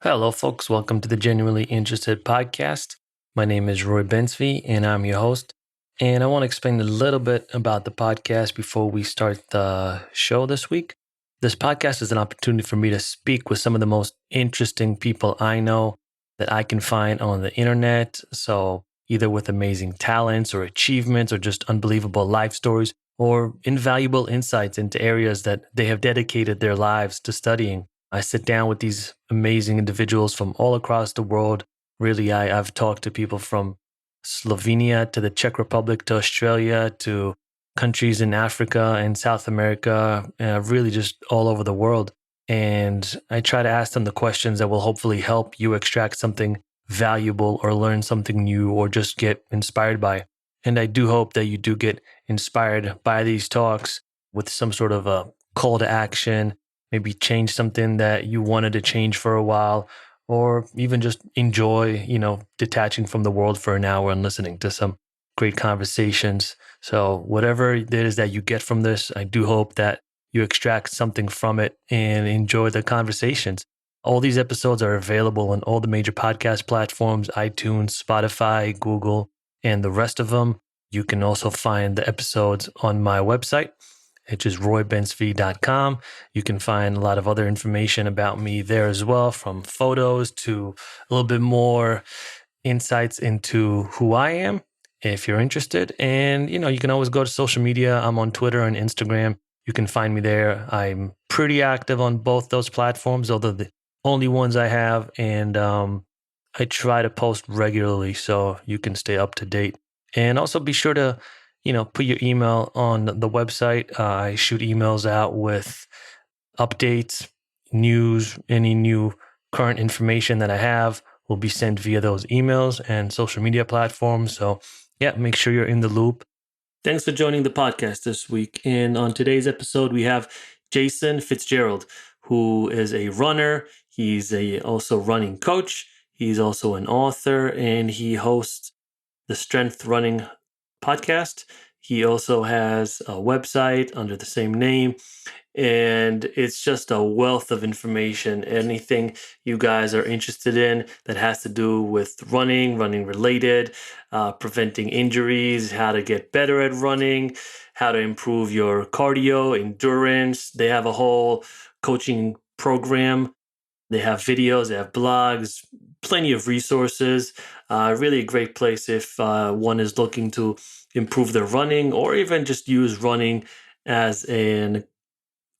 Hello, folks. Welcome to the Genuinely Interested podcast. My name is Roy Bensby, and I'm your host. And I want to explain a little bit about the podcast before we start the show this week. This podcast is an opportunity for me to speak with some of the most interesting people I know that I can find on the internet. So, either with amazing talents or achievements or just unbelievable life stories or invaluable insights into areas that they have dedicated their lives to studying. I sit down with these amazing individuals from all across the world. Really, I've talked to people from Slovenia to the Czech Republic to Australia to countries in Africa and South America, really just all over the world. And I try to ask them the questions that will hopefully help you extract something valuable or learn something new or just get inspired by. And I do hope that you do get inspired by these talks with some sort of a call to action, maybe change something that you wanted to change for a while, or even just enjoy, detaching from the world for an hour and listening to some great conversations. So whatever it is that you get from this, I do hope that you extract something from it and enjoy the conversations. All these episodes are available on all the major podcast platforms, iTunes, Spotify, Google, and the rest of them. You can also find the episodes on my website, which is roybensv.com. You can find a lot of other information about me there as well, from photos to a little bit more insights into who I am, if you're interested. And, you can always go to social media. I'm on Twitter and Instagram. You can find me there. I'm pretty active on both those platforms, although the only ones I have. And I try to post regularly so you can stay up to date. And also be sure to put your email on the website. I shoot emails out with updates, news, any new current information that I have will be sent via those emails and social media platforms. So, yeah, make sure you're in the loop. Thanks for joining the podcast this week. And on today's episode, we have Jason Fitzgerald, who is a runner. He's also running coach. He's also an author, and he hosts the Strength Running podcast. He also has a website under the same name, and it's just a wealth of information. Anything you guys are interested in that has to do with running related, preventing injuries, how to get better at running, how to improve your cardio, endurance. They have a whole coaching program. They have videos, they have blogs, plenty of resources. Really a great place if one is looking to improve their running or even just use running as an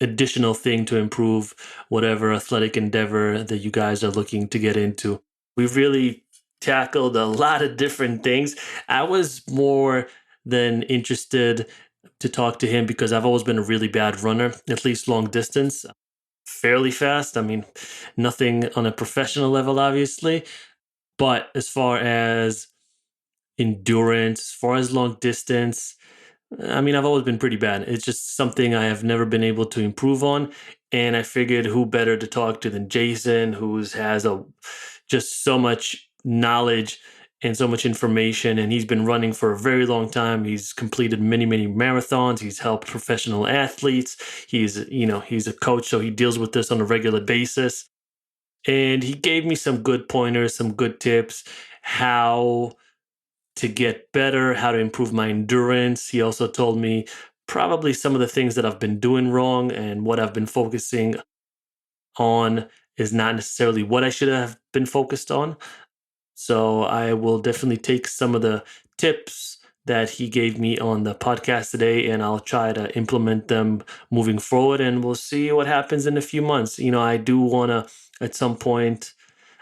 additional thing to improve whatever athletic endeavor that you guys are looking to get into. We've really tackled a lot of different things. I was more than interested to talk to him because I've always been a really bad runner, at least long distance, fairly fast. I mean, nothing on a professional level, obviously. But as far as endurance, as far as long distance, I mean, I've always been pretty bad. It's just something I have never been able to improve on. And I figured who better to talk to than Jason, who has just so much knowledge and so much information. And he's been running for a very long time. He's completed many, many marathons. He's helped professional athletes. He's a coach, so he deals with this on a regular basis. And he gave me some good pointers, some good tips, how to get better, how to improve my endurance. He also told me probably some of the things that I've been doing wrong and what I've been focusing on is not necessarily what I should have been focused on. So I will definitely take some of the tips that he gave me on the podcast today and I'll try to implement them moving forward, and we'll see what happens in a few months. I do want to, at some point,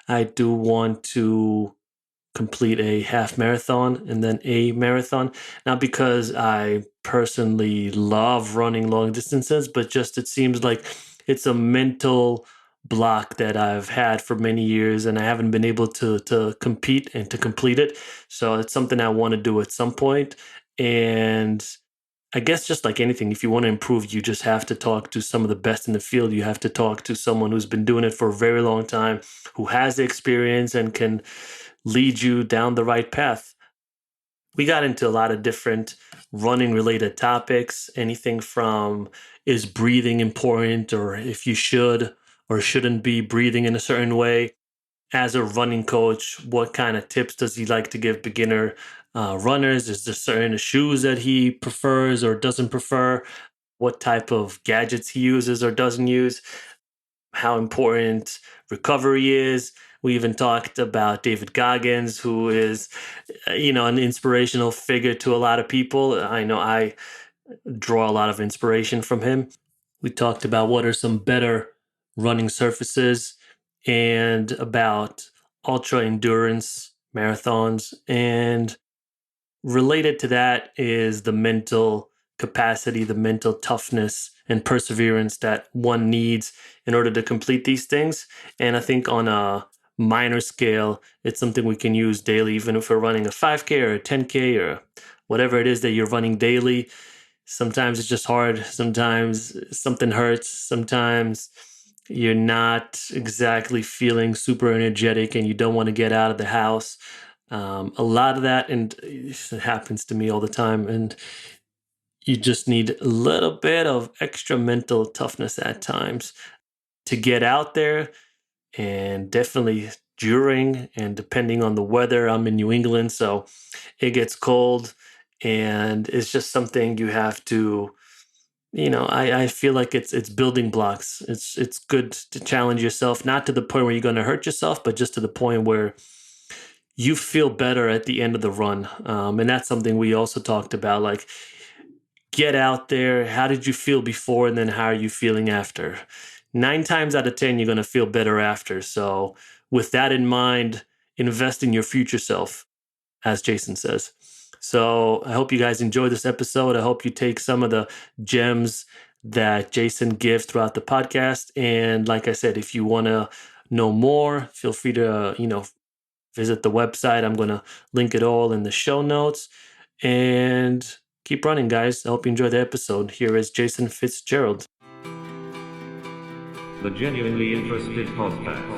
I do want to complete a half marathon and then a marathon. Not because I personally love running long distances, but just it seems like it's a mental block that I've had for many years and I haven't been able to compete and to complete it. So it's something I want to do at some point. And I guess just like anything, if you want to improve, you just have to talk to some of the best in the field. You have to talk to someone who's been doing it for a very long time, who has the experience and can lead you down the right path. We got into a lot of different running related topics, anything from is breathing important or if you should or shouldn't be breathing in a certain way. as a running coach, what kind of tips does he like to give beginner runners? Is there certain shoes that he prefers or doesn't prefer? What type of gadgets he uses or doesn't use? How important recovery is. We even talked about David Goggins, who is, an inspirational figure to a lot of people. I know I draw a lot of inspiration from him. We talked about what are some better running surfaces and about ultra endurance marathons. And related to that is the mental capacity, the mental toughness and perseverance that one needs in order to complete these things. And I think on a minor scale, it's something we can use daily, even if we're running a 5K or a 10K or whatever it is that you're running daily. Sometimes it's just hard. Sometimes something hurts. Sometimes you're not exactly feeling super energetic and you don't want to get out of the house. A lot of that, and it happens to me all the time. And you just need a little bit of extra mental toughness at times to get out there. And definitely during and depending on the weather, I'm in New England, so it gets cold. And it's just something you have to, I feel like it's building blocks. It's good to challenge yourself, not to the point where you're going to hurt yourself, but just to the point where you feel better at the end of the run. And that's something we also talked about. Like, get out there. How did you feel before? And then how are you feeling after? 9 times out of 10, you're going to feel better after. So, with that in mind, invest in your future self, as Jason says. So, I hope you guys enjoy this episode. I hope you take some of the gems that Jason gives throughout the podcast. And like I said, if you want to know more, feel free to, visit the website. I'm going to link it all in the show notes. And keep running, guys. I hope you enjoy the episode. Here is Jason Fitzgerald. The Genuinely Interested Podcast.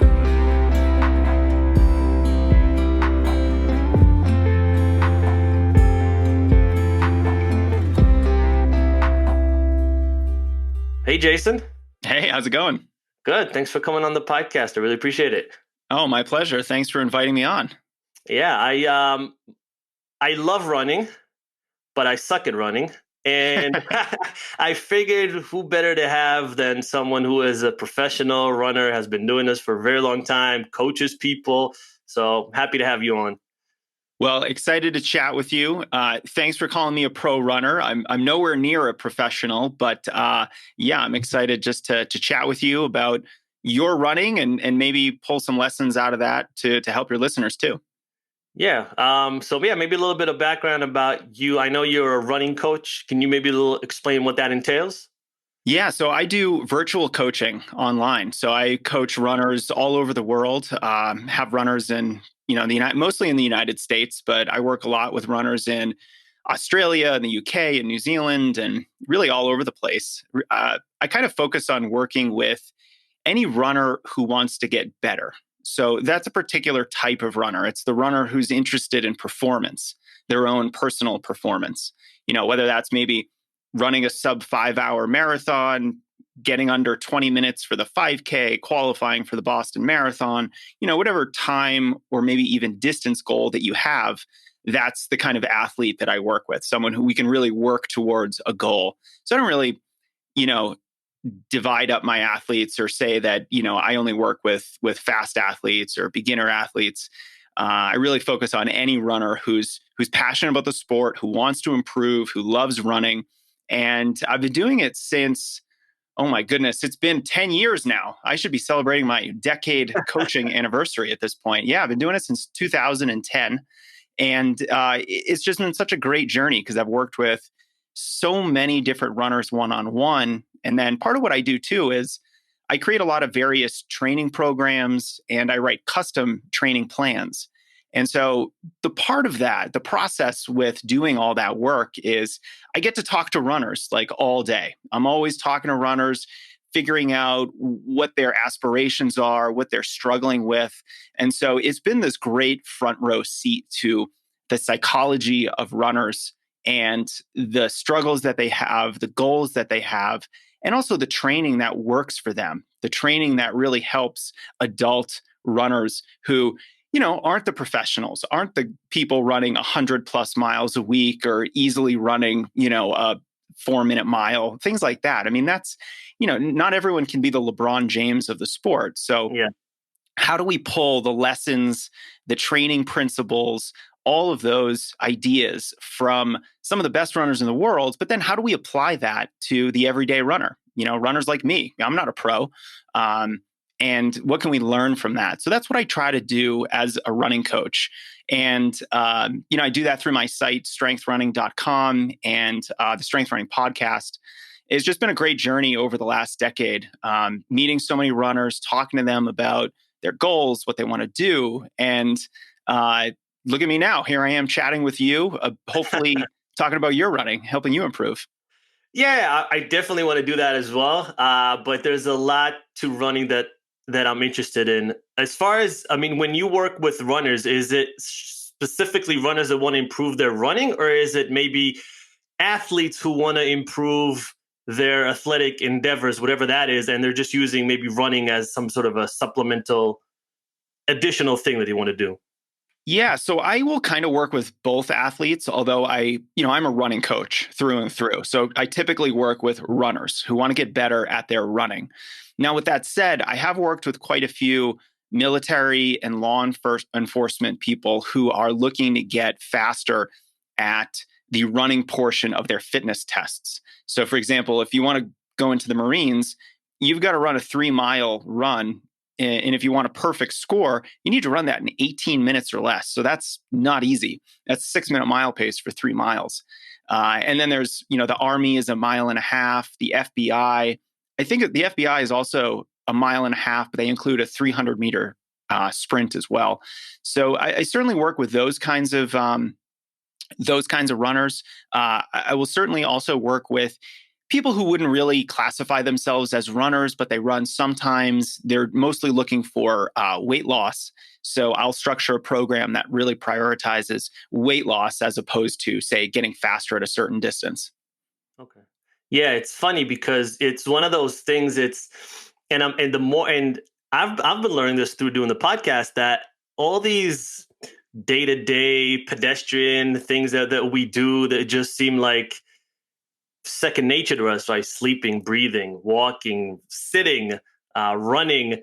Hey, Jason. Hey, how's it going? Good. Thanks for coming on the podcast. I really appreciate it. Oh, my pleasure. Thanks for inviting me on. Yeah, I love running, but I suck at running. And I figured who better to have than someone who is a professional runner, has been doing this for a very long time, coaches people. So happy to have you on. Well, excited to chat with you. Thanks for calling me a pro runner. I'm nowhere near a professional, but yeah, I'm excited just to chat with you about your running and maybe pull some lessons out of that to help your listeners too. Yeah. So maybe a little bit of background about you. I know you're a running coach. Can you maybe explain what that entails? Yeah, so I do virtual coaching online. So I coach runners all over the world. Have runners in mostly in the United States, but I work a lot with runners in Australia and the UK and New Zealand and really all over the place. I kind of focus on working with any runner who wants to get better. So that's a particular type of runner. It's the runner who's interested in performance, their own personal performance. Whether that's maybe running a sub 5-hour marathon, getting under 20 minutes for the 5K, qualifying for the Boston Marathon, whatever time or maybe even distance goal that you have, that's the kind of athlete that I work with, someone who we can really work towards a goal. So I don't really, divide up my athletes or say that, I only work with fast athletes or beginner athletes. I really focus on any runner who's passionate about the sport, who wants to improve, who loves running. And I've been doing it since, oh my goodness, it's been 10 years now. I should be celebrating my decade coaching anniversary at this point. Yeah, I've been doing it since 2010. And it's just been such a great journey because I've worked with so many different runners one-on-one. And then part of what I do too is I create a lot of various training programs and I write custom training plans. And so the part of that, the process with doing all that work is I get to talk to runners like all day. I'm always talking to runners, figuring out what their aspirations are, what they're struggling with. And so it's been this great front row seat to the psychology of runners and the struggles that they have, the goals that they have, and also the training that works for them, the training that really helps adult runners who, aren't the professionals, aren't the people running 100+ miles a week or easily running, a 4-minute mile, things like that. I mean, that's, not everyone can be the LeBron James of the sport. So Yeah. how do we pull the lessons, the training principles, all of those ideas from some of the best runners in the world, but then how do we apply that to the everyday runner? Runners like me. I'm not a pro. And what can we learn from that? So that's what I try to do as a running coach. And, I do that through my site, strengthrunning.com, and the Strength Running podcast. It's just been a great journey over the last decade, meeting so many runners, talking to them about their goals, what they want to do. And look at me now. Here I am chatting with you, hopefully talking about your running, helping you improve. Yeah, I definitely want to do that as well. But there's a lot to running that I'm interested in. As far as, I mean, when you work with runners, is it specifically runners that want to improve their running, or is it maybe athletes who want to improve their athletic endeavors, whatever that is, and they're just using maybe running as some sort of a supplemental additional thing that they want to do? Yeah, so I will kind of work with both athletes, although I'm a running coach through and through. So I typically work with runners who want to get better at their running. Now, with that said, I have worked with quite a few military and law enforcement people who are looking to get faster at the running portion of their fitness tests. So, for example, if you want to go into the Marines, you've got to run a 3-mile run. And if you want a perfect score, you need to run that in 18 minutes or less. So that's not easy. That's 6-minute mile pace for 3 miles. And then there's, the Army is 1.5 miles. The FBI, I think the FBI is also 1.5 miles, but they include a 300-meter sprint as well. So I certainly work with those kinds of runners. I will certainly also work with people who wouldn't really classify themselves as runners, but they run sometimes. They're mostly looking for weight loss. So I'll structure a program that really prioritizes weight loss as opposed to, say, getting faster at a certain distance. Okay. Yeah, it's funny because it's one of those things. And I've been learning this through doing the podcast, that all these day-to-day pedestrian things that we do that just seem like second nature to us, right? Sleeping, breathing, walking, sitting, running.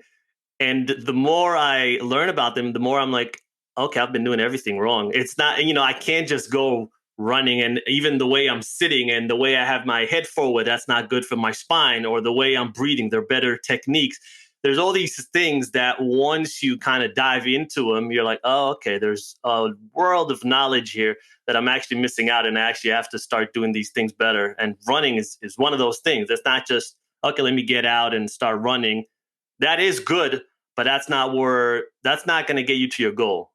And the more I learn about them, the more I'm like, okay, I've been doing everything wrong. It's not, I can't just go running. And even the way I'm sitting and the way I have my head forward, that's not good for my spine, or the way I'm breathing, they're better techniques. There's all these things that once you kind of dive into them, you're like, oh, okay, there's a world of knowledge here that I'm actually missing out, and I actually have to start doing these things better. And running is one of those things. It's not just, okay, let me get out and start running. That is good, but that's not going to get you to your goal.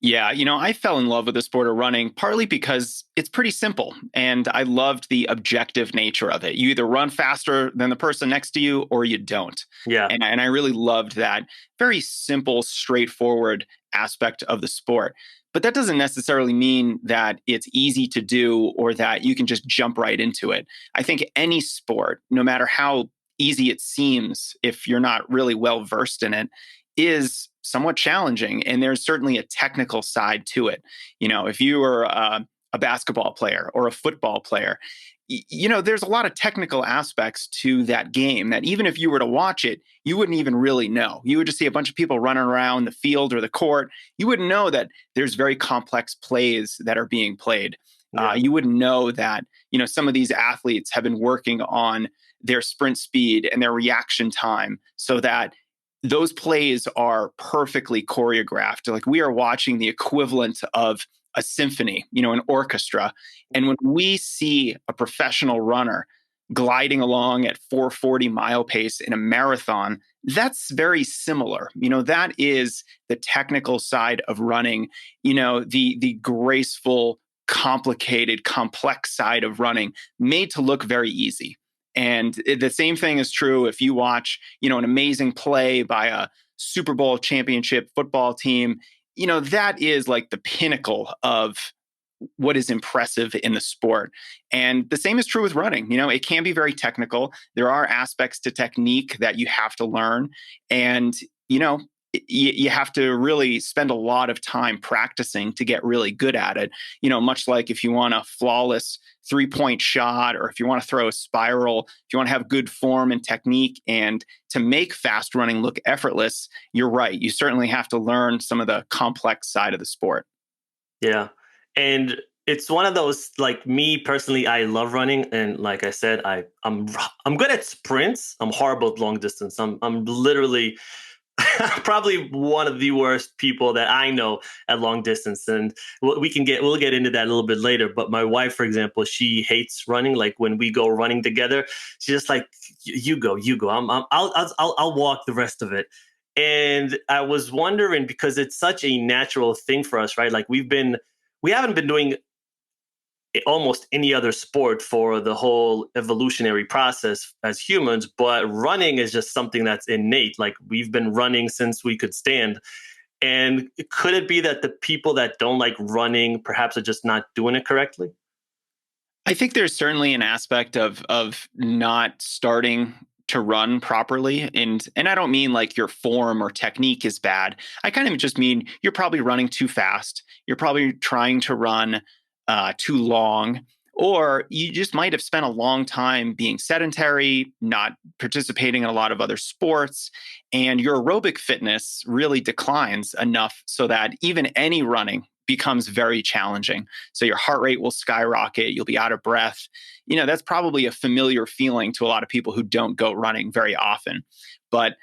Yeah, I fell in love with the sport of running partly because it's pretty simple, and I loved the objective nature of it. You either run faster than the person next to you or you don't. Yeah. And I really loved that very simple, straightforward aspect of the sport. But that doesn't necessarily mean that it's easy to do or that you can just jump right into it. I think any sport, no matter how easy it seems, if you're not really well versed in it, is somewhat challenging. And there's certainly a technical side to it. If you were a basketball player or a football player, there's a lot of technical aspects to that game that even if you were to watch it, you wouldn't even really know. You would just see a bunch of people running around the field or the court. You wouldn't know that there's very complex plays that are being played. Yeah. You wouldn't know that, some of these athletes have been working on their sprint speed and their reaction time so that those plays are perfectly choreographed. Like we are watching the equivalent of a symphony, an orchestra. And when we see a professional runner gliding along at 440 mile pace in a marathon, that's very similar. That is the technical side of running, the graceful, complicated, complex side of running made to look very easy. And the same thing is true if you watch, an amazing play by a Super Bowl championship football team. That is like the pinnacle of what is impressive in the sport. And the same is true with running. It can be very technical. There are aspects to technique that you have to learn. And, you have to really spend a lot of time practicing to get really good at it. Much like if you want a flawless 3-point shot, or if you want to throw a spiral, if you want to have good form and technique, and to make fast running look effortless, you're right. You certainly have to learn some of the complex side of the sport. Yeah. And it's one of those, like, me personally, I love running, and like I said, I'm good at sprints. I'm horrible at long distance. I'm literally probably one of the worst people that I know at long distance. And we'll get into that a little bit later. But my wife, for example, she hates running. Like, when we go running together, she's just like, you go, you go. I'll walk the rest of it. And I was wondering, because it's such a natural thing for us, right? Like, we haven't been doing almost any other sport for the whole evolutionary process as humans, but running is just something that's innate. Like, we've been running since we could stand. And could it be that the people that don't like running perhaps are just not doing it correctly? I think there's certainly an aspect of not starting to run properly. And I don't mean like your form or technique is bad. I kind of just mean you're probably running too fast. You're probably trying to run too long, or you just might have spent a long time being sedentary, not participating in a lot of other sports, and your aerobic fitness really declines enough so that even any running becomes very challenging. So your heart rate will skyrocket, you'll be out of breath. That's probably a familiar feeling to a lot of people who don't go running very often. But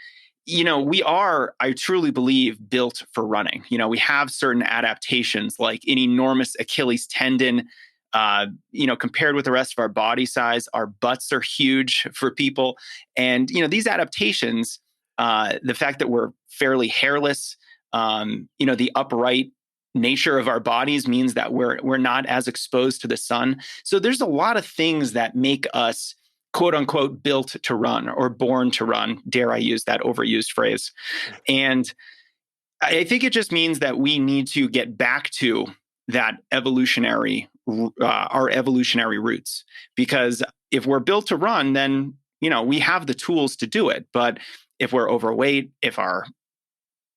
we are, I truly believe, built for running. We have certain adaptations, like an enormous Achilles tendon. Compared with the rest of our body size, our butts are huge for people. And, these adaptations, the fact that we're fairly hairless, the upright nature of our bodies means that we're not as exposed to the sun. So there's a lot of things that make us, quote unquote, built to run, or born to run. Dare I use that overused phrase? And I think it just means that we need to get back to that our evolutionary roots. Because if we're built to run, then, we have the tools to do it. But if we're overweight, if our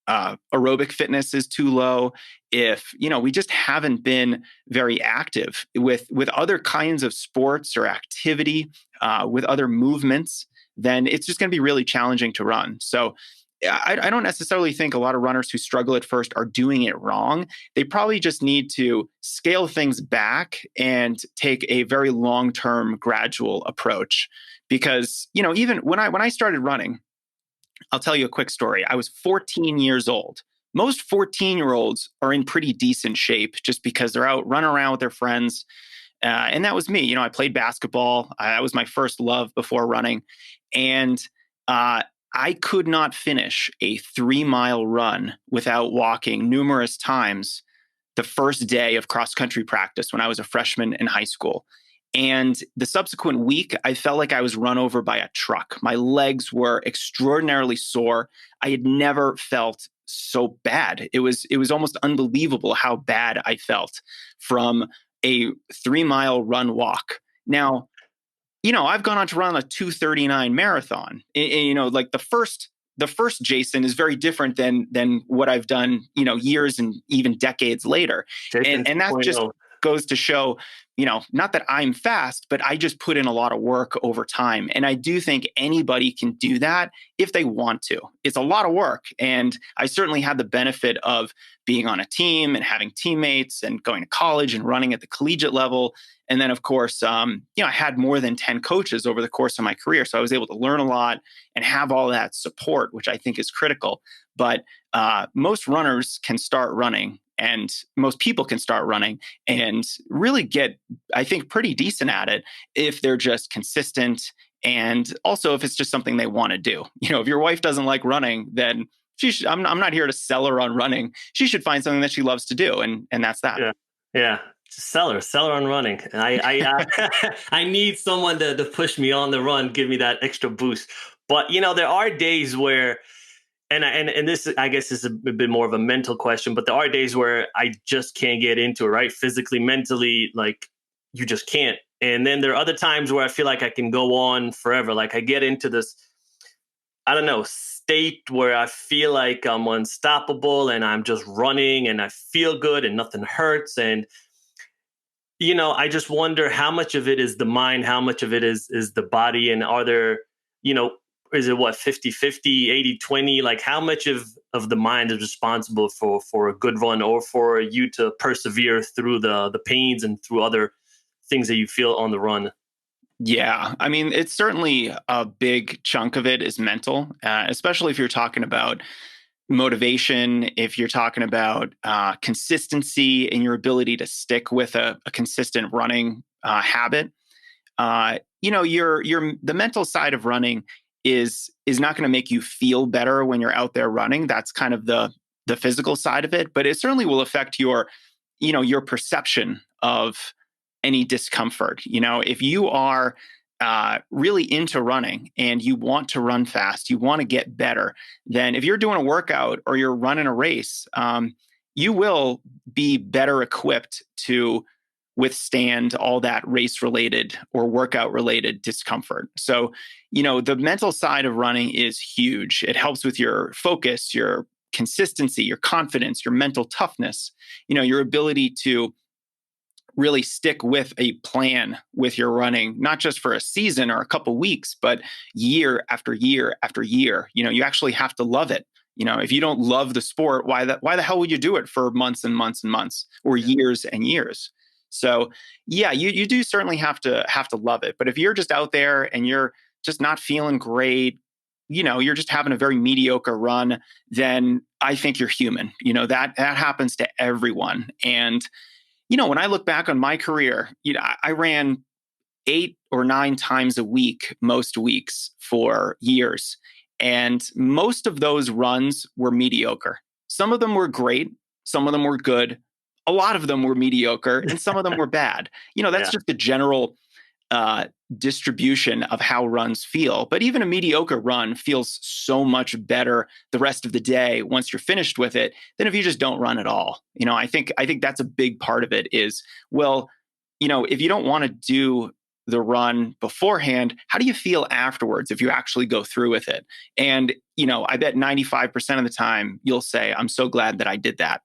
aerobic fitness is too low, if we just haven't been very active with other kinds of sports or activity, with other movements, then it's just going to be really challenging to run. So I don't necessarily think a lot of runners who struggle at first are doing it wrong. They probably just need to scale things back and take a very long-term, gradual approach. Because even when I started running, I'll tell you a quick story. I was 14 years old. Most 14-year-olds are in pretty decent shape just because they're out running around with their friends. And that was me. I played basketball. That was my first love before running. And I could not finish a 3-mile run without walking numerous times the first day of cross-country practice when I was a freshman in high school. And the subsequent week, I felt like I was run over by a truck. My legs were extraordinarily sore. I had never felt so bad. It was almost unbelievable how bad I felt from a 3-mile run walk. Now, I've gone on to run a 2:39 marathon. Like the first Jason is very different than what I've done, years and even decades later. Jason And that just 2.0. goes to show, not that I'm fast, but I just put in a lot of work over time. And I do think anybody can do that if they want to. It's a lot of work. And I certainly had the benefit of being on a team and having teammates and going to college and running at the collegiate level. And then, of course, I had more than 10 coaches over the course of my career. So I was able to learn a lot and have all that support, which I think is critical. But most runners can start running, and most people can start running and really get, I think, pretty decent at it if they're just consistent. And also if it's just something they want to do. If your wife doesn't like running, then I'm not here to sell her on running. She should find something that she loves to do. And that's that. Yeah. Yeah. Just sell her on running. And I need someone to push me on the run, give me that extra boost. But, there are days where, and this, I guess, is a bit more of a mental question, but there are days where I just can't get into it, right? Physically, mentally, like, you just can't. And then there are other times where I feel like I can go on forever. Like, I get into this, I don't know, state where I feel like I'm unstoppable and I'm just running and I feel good and nothing hurts. And I just wonder how much of it is the mind, how much of it is the body, and are there, you know, is it what 50-50, 80-20? Like how much of the mind is responsible for a good run or for you to persevere through the pains and through other things that you feel on the run? Yeah, I mean, it's certainly a big chunk of it is mental, especially if you're talking about motivation, if you're talking about consistency and your ability to stick with a consistent running habit. Your the mental side of running is not going to make you feel better when you're out there running. That's kind of the physical side of it, but it certainly will affect your perception of any discomfort. If you are really into running and you want to run fast, you want to get better, then if you're doing a workout or you're running a race, you will be better equipped to withstand all that race related or workout related discomfort. So, the mental side of running is huge. It helps with your focus, your consistency, your confidence, your mental toughness, your ability to really stick with a plan with your running, not just for a season or a couple weeks, but year after year after year. You actually have to love it. If you don't love the sport, why the hell would you do it for months and months and months or years and years? So yeah, you do certainly have to love it. But if you're just out there and you're just not feeling great, you're just having a very mediocre run, then I think you're human. That happens to everyone. And when I look back on my career, I ran 8 or 9 times a week, most weeks for years. And most of those runs were mediocre. Some of them were great. Some of them were good. A lot of them were mediocre and some of them were bad. That's Yeah. just the general uh, distribution of how runs feel. But even a mediocre run feels so much better the rest of the day once you're finished with it than if you just don't run at all. I think that's a big part of it is, well, if you don't want to do the run beforehand, how do you feel afterwards if you actually go through with it? And, I bet 95% of the time you'll say, I'm so glad that I did that.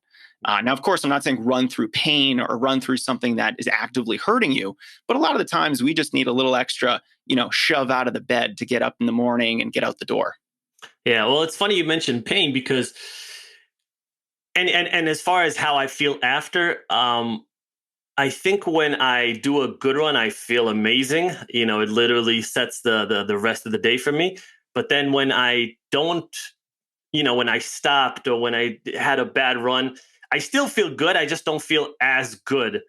Now, of course, I'm not saying run through pain or run through something that is actively hurting you, but a lot of the times we just need a little extra, shove out of the bed to get up in the morning and get out the door. Yeah, well, it's funny you mentioned pain because, and as far as how I feel after, I think when I do a good run, I feel amazing. It literally sets the rest of the day for me. But then when I don't, when I stopped or when I had a bad run, I still feel good. I just don't feel as good.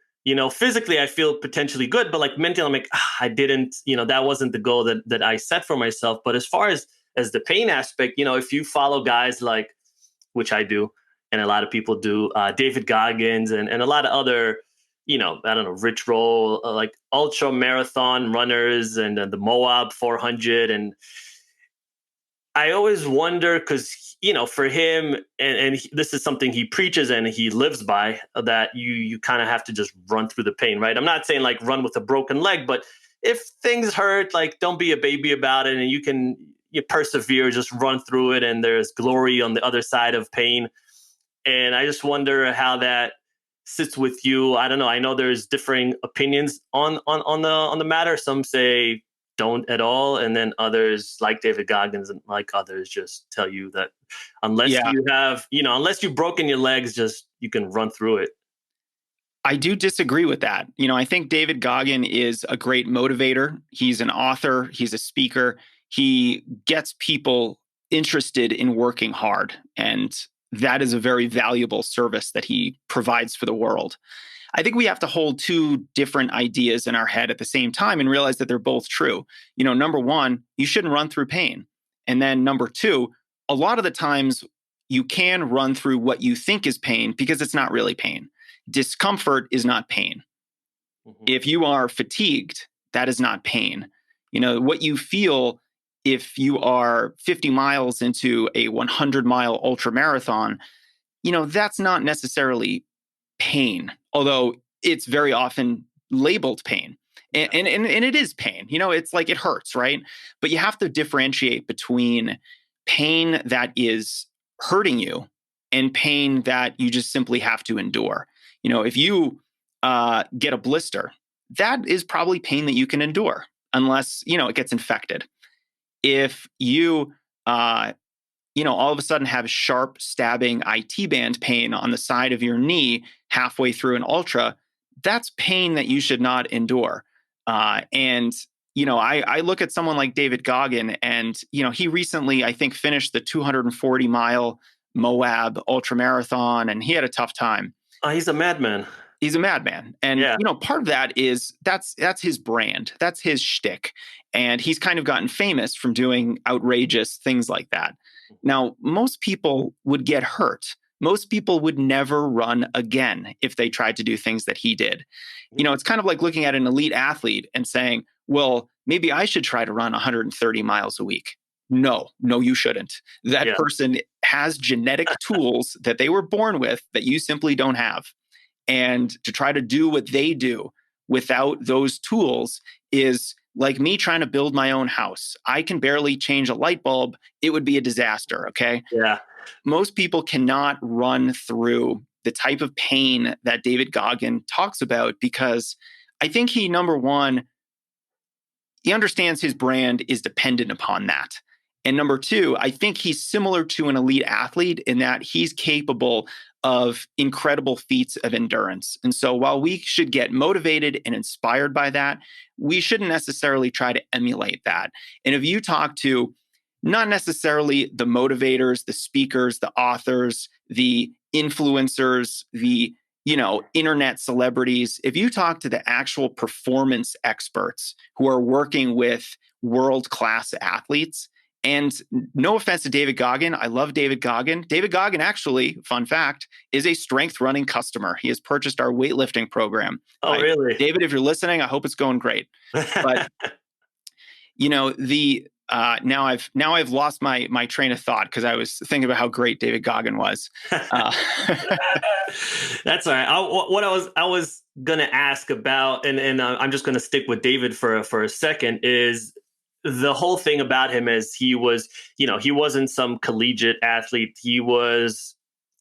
Physically, I feel potentially good, but like mentally, I'm like, I didn't, that wasn't the goal that I set for myself. But as far as the pain aspect, if you follow guys like, which I do, and a lot of people do, David Goggins and a lot of other, I don't know, Rich Roll, like ultra marathon runners and the Moab 400. And I always wonder because, for him, and this is something he preaches and he lives by, that you kind of have to just run through the pain, right? I'm not saying like run with a broken leg, but if things hurt, like don't be a baby about it and you persevere, just run through it. And there's glory on the other side of pain. And I just wonder how that sits with you. I don't know. I know there's differing opinions on the matter. Some say don't at all, and then others, like David Goggins and like others, just tell you that unless Yeah, unless you've broken your legs, just you can run through it. I do disagree with that. I think David Goggin is a great motivator. He's an author, he's a speaker. He gets people interested in working hard. And that is a very valuable service that he provides for the world. I think we have to hold two different ideas in our head at the same time and realize that they're both true. Number one, you shouldn't run through pain. And then number two, a lot of the times you can run through what you think is pain because it's not really pain. Discomfort is not pain. Mhm. If you are fatigued, that is not pain. What you feel if you are 50 miles into a 100-mile ultra marathon, that's not necessarily pain, although it's very often labeled pain. And it is pain. It's like it hurts, right? But you have to differentiate between pain that is hurting you and pain that you just simply have to endure. If you get a blister, that is probably pain that you can endure unless, it gets infected. If you, all of a sudden have sharp stabbing IT band pain on the side of your knee halfway through an ultra, that's pain that you should not endure. I look at someone like David Goggin, and, he recently, I think, finished the 240-mile Moab ultramarathon, and he had a tough time. He's a madman. He's a madman. And, Yeah. Part of that is that's his brand. That's his shtick. And he's kind of gotten famous from doing outrageous things like that. Now, most people would get hurt. Most people would never run again if they tried to do things that he did. It's kind of like looking at an elite athlete and saying, well, maybe I should try to run 130 miles a week. No, you shouldn't. That person has genetic tools that they were born with that you simply don't have. And to try to do what they do without those tools is like me trying to build my own house. I can barely change a light bulb. It would be a disaster. Okay. Yeah. Most people cannot run through the type of pain that David Goggin talks about because I think number one, he understands his brand is dependent upon that. And number two, I think he's similar to an elite athlete in that he's capable of incredible feats of endurance. And so while we should get motivated and inspired by that, we shouldn't necessarily try to emulate that. And if you talk to not necessarily the motivators, the speakers, the authors, the influencers, the internet celebrities, if you talk to the actual performance experts who are working with world-class athletes, and no offense to David Goggin, I love David Goggin. David Goggin, actually, fun fact, is a strength running customer. He has purchased our weightlifting program. Oh, really? David, if you're listening, I hope it's going great. But now I've lost my train of thought because I was thinking about how great David Goggin was. That's all right. What I was gonna ask about, and I'm just gonna stick with David for a second, is the whole thing about him is he wasn't some collegiate athlete. He was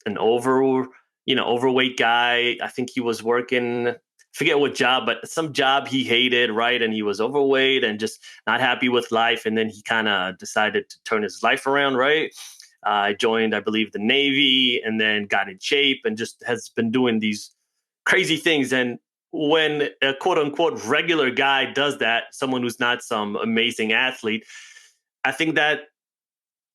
an overweight guy. I think he was working, forget what job, but some job he hated, right? And he was overweight and just not happy with life. And then he kind of decided to turn his life around, right? Joined, I believe, the Navy, and then got in shape and just has been doing these crazy things. And when a quote unquote regular guy does that, someone who's not some amazing athlete, I think that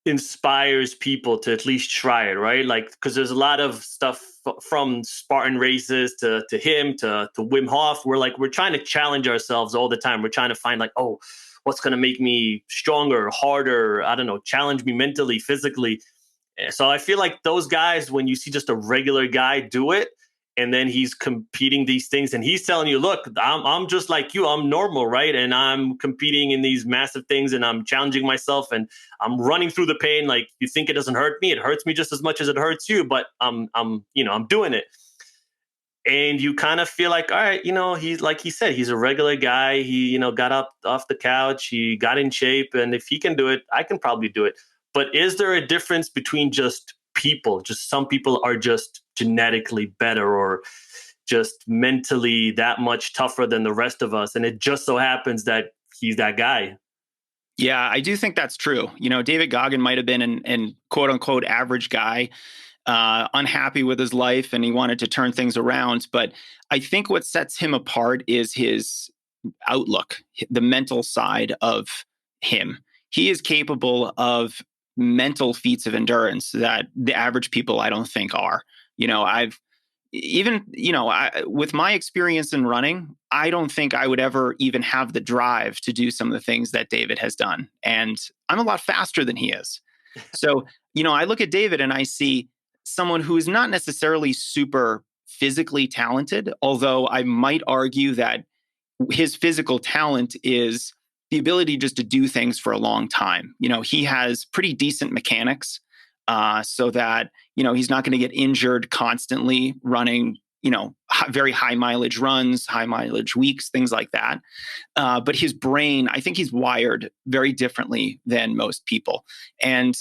inspires people to at least try it, right? Like, because there's a lot of stuff from Spartan races to him to Wim Hof. We're trying to challenge ourselves all the time. We're trying to find like, oh, what's going to make me stronger, harder? I don't know, challenge me mentally, physically. So I feel like those guys, when you see just a regular guy do it, and then he's competing these things and he's telling you, look, I'm just like you. I'm normal, right? And I'm competing in these massive things and I'm challenging myself and I'm running through the pain. Like, you think it doesn't hurt me? It hurts me just as much as it hurts you, but I'm doing it. And you kind of feel like, all right, he's like he said, he's a regular guy. He, got up off the couch, he got in shape. And if he can do it, I can probably do it. But is there a difference between just people? Just some people are just genetically better or just mentally that much tougher than the rest of us. And it just so happens that he's that guy. Yeah, I do think that's true. David Goggin might have been an quote unquote average guy, unhappy with his life, and he wanted to turn things around. But I think what sets him apart is his outlook, the mental side of him. He is capable of mental feats of endurance that the average people, I don't think, are. With my experience in running, I don't think I would ever even have the drive to do some of the things that David has done. And I'm a lot faster than he is. So, I look at David and I see someone who is not necessarily super physically talented, although I might argue that his physical talent is the ability just to do things for a long time. He has pretty decent mechanics, so that, he's not going to get injured constantly running, very high mileage runs, high mileage weeks, things like that. But his brain, I think he's wired very differently than most people. And,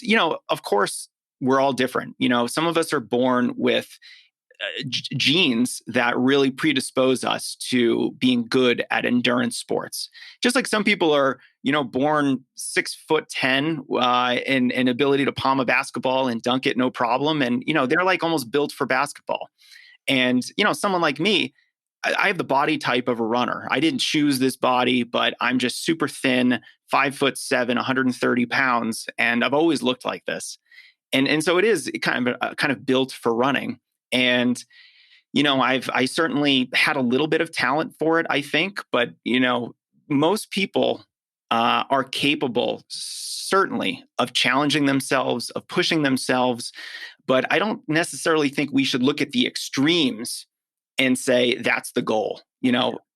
of course, we're all different. Some of us are born with genes that really predispose us to being good at endurance sports. Just like some people are, born 6'10" in ability to palm a basketball and dunk it no problem. And, they're like almost built for basketball. And, someone like me, I have the body type of a runner. I didn't choose this body, but I'm just super thin, 5'7", 130 pounds. And I've always looked like this. And so it is kind of built for running. And, I certainly had a little bit of talent for it, I think, but, most people are capable, certainly, of challenging themselves, of pushing themselves. But I don't necessarily think we should look at the extremes and say that's the goal.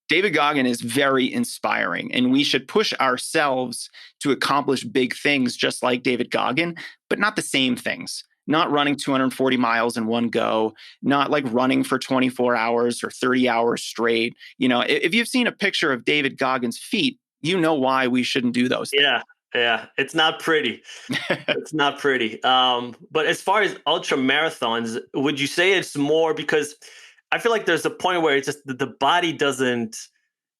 David Goggin is very inspiring, and we should push ourselves to accomplish big things just like David Goggin, but not the same things. Not running 240 miles in one go, not like running for 24 hours or 30 hours straight. If you've seen a picture of David Goggin's feet, you know why we shouldn't do those things. Yeah. It's not pretty. It's not pretty. But as far as ultra marathons, would you say it's more because I feel like there's a point where it's just the body doesn't,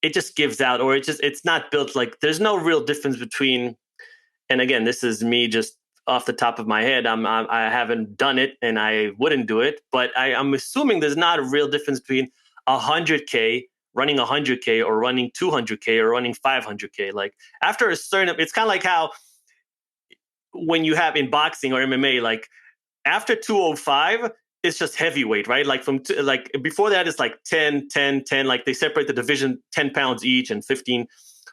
it just gives out, or it's not built, like there's no real difference between, and again, this is me just off the top of my head. I haven't done it and I wouldn't do it, but I'm assuming there's not a real difference between 100K, running 100K or running 200K or running 500K. Like after a certain, it's kind of like how when you have in boxing or MMA, like after 205, it's just heavyweight, right? Like like before that, it's like 10, 10, 10. Like they separate the division 10 pounds each and 15,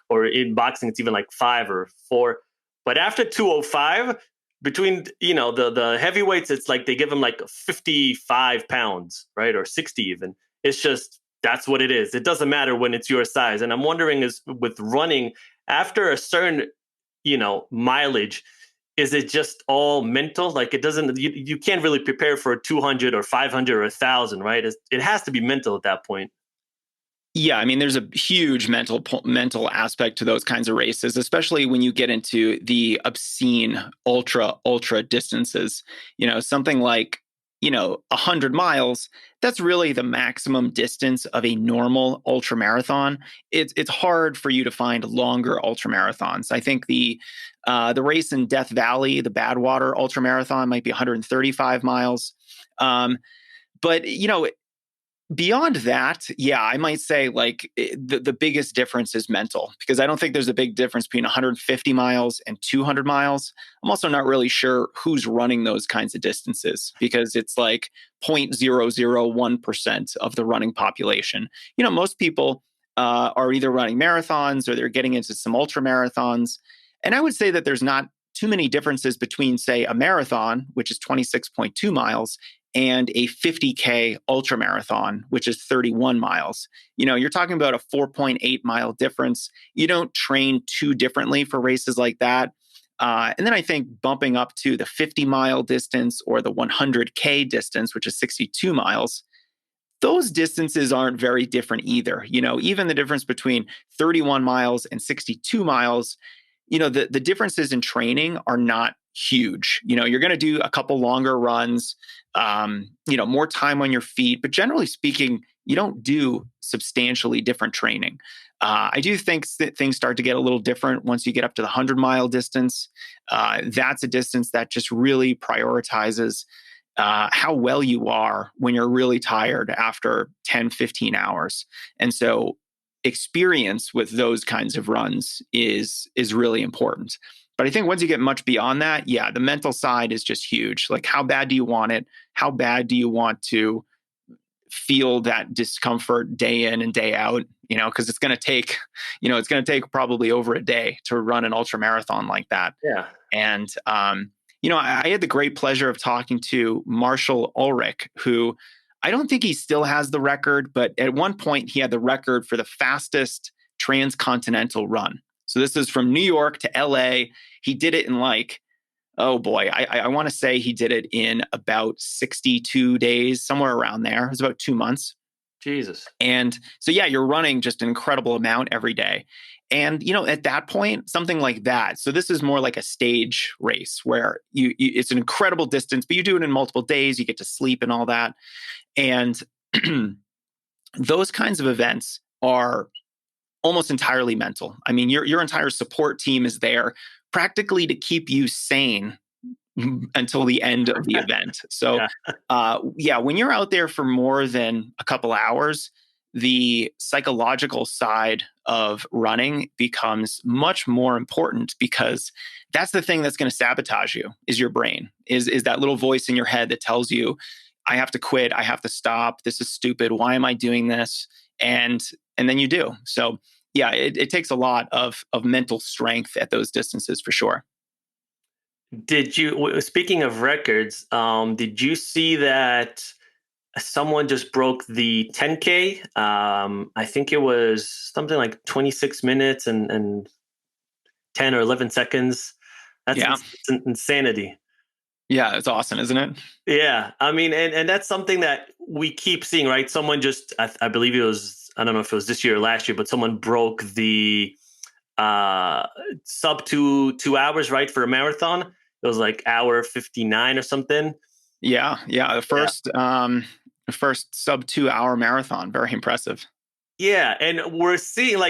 or in boxing, it's even like 5 or 4. But after 205, between, the heavyweights, it's like they give them like 55 pounds, right? Or 60 even. It's just, that's what it is. It doesn't matter when it's your size. And I'm wondering is with running, after a certain, mileage, is it just all mental? Like it doesn't, you can't really prepare for a 200 or 500 or 1,000, right? It has to be mental at that point. Yeah, I mean, there's a huge mental aspect to those kinds of races, especially when you get into the obscene ultra distances. Something like 100 miles. That's really the maximum distance of a normal ultra marathon. It's hard for you to find longer ultra marathons. I think the race in Death Valley, the Badwater ultra marathon, might be 135 miles. But beyond that, yeah, I might say like the biggest difference is mental, because I don't think there's a big difference between 150 miles and 200 miles. I'm also not really sure who's running those kinds of distances, because it's like 0.001% of the running population. Most people are either running marathons or they're getting into some ultra marathons. And I would say that there's not too many differences between, say, a marathon, which is 26.2 miles, and a 50K ultra marathon, which is 31 miles. You're talking about a 4.8 mile difference. You don't train too differently for races like that. And then I think bumping up to the 50-mile distance or the 100K distance, which is 62 miles, those distances aren't very different either. Even the difference between 31 miles and 62 miles, the differences in training are not huge. You're going to do a couple longer runs, more time on your feet, but generally speaking, you don't do substantially different training. I do think that things start to get a little different once you get up to the 100-mile distance. That's a distance that just really prioritizes how well you are when you're really tired after 10, 15 hours. And so experience with those kinds of runs is really important. But I think once you get much beyond that, yeah, the mental side is just huge. Like, how bad do you want it? How bad do you want to feel that discomfort day in and day out? Because it's going to take probably over a day to run an ultra marathon like that. Yeah. And I had the great pleasure of talking to Marshall Ulrich, who I don't think he still has the record, but at one point he had the record for the fastest transcontinental run. So this is from New York to LA. He did it in like, oh boy, I want to say he did it in about 62 days, somewhere around there. It was about 2 months. Jesus. And so, yeah, you're running just an incredible amount every day. And, at that point, something like that. So this is more like a stage race where it's an incredible distance, but you do it in multiple days. You get to sleep and all that. And those kinds of events are almost entirely mental. I mean, your entire support team is there practically to keep you sane until the end of the event. So, when you're out there for more than a couple hours, the psychological side of running becomes much more important, because that's the thing that's going to sabotage you, is your brain, is that little voice in your head that tells you, I have to quit, I have to stop, this is stupid, why am I doing this? And then you do. So yeah, it takes a lot of mental strength at those distances for sure. Speaking of records, did you see that someone just broke the 10K? I think it was something like 26 minutes and 10 or 11 seconds. Yeah. It's insanity. Yeah, it's awesome, isn't it? Yeah. I mean, and that's something that we keep seeing, right? Someone just, I believe it was, I don't know if it was this year or last year, but someone broke the sub 2 hours, right, for a marathon. It was like hour 59 or something. Yeah. The first sub 2 hour marathon. Very impressive. Yeah. And we're seeing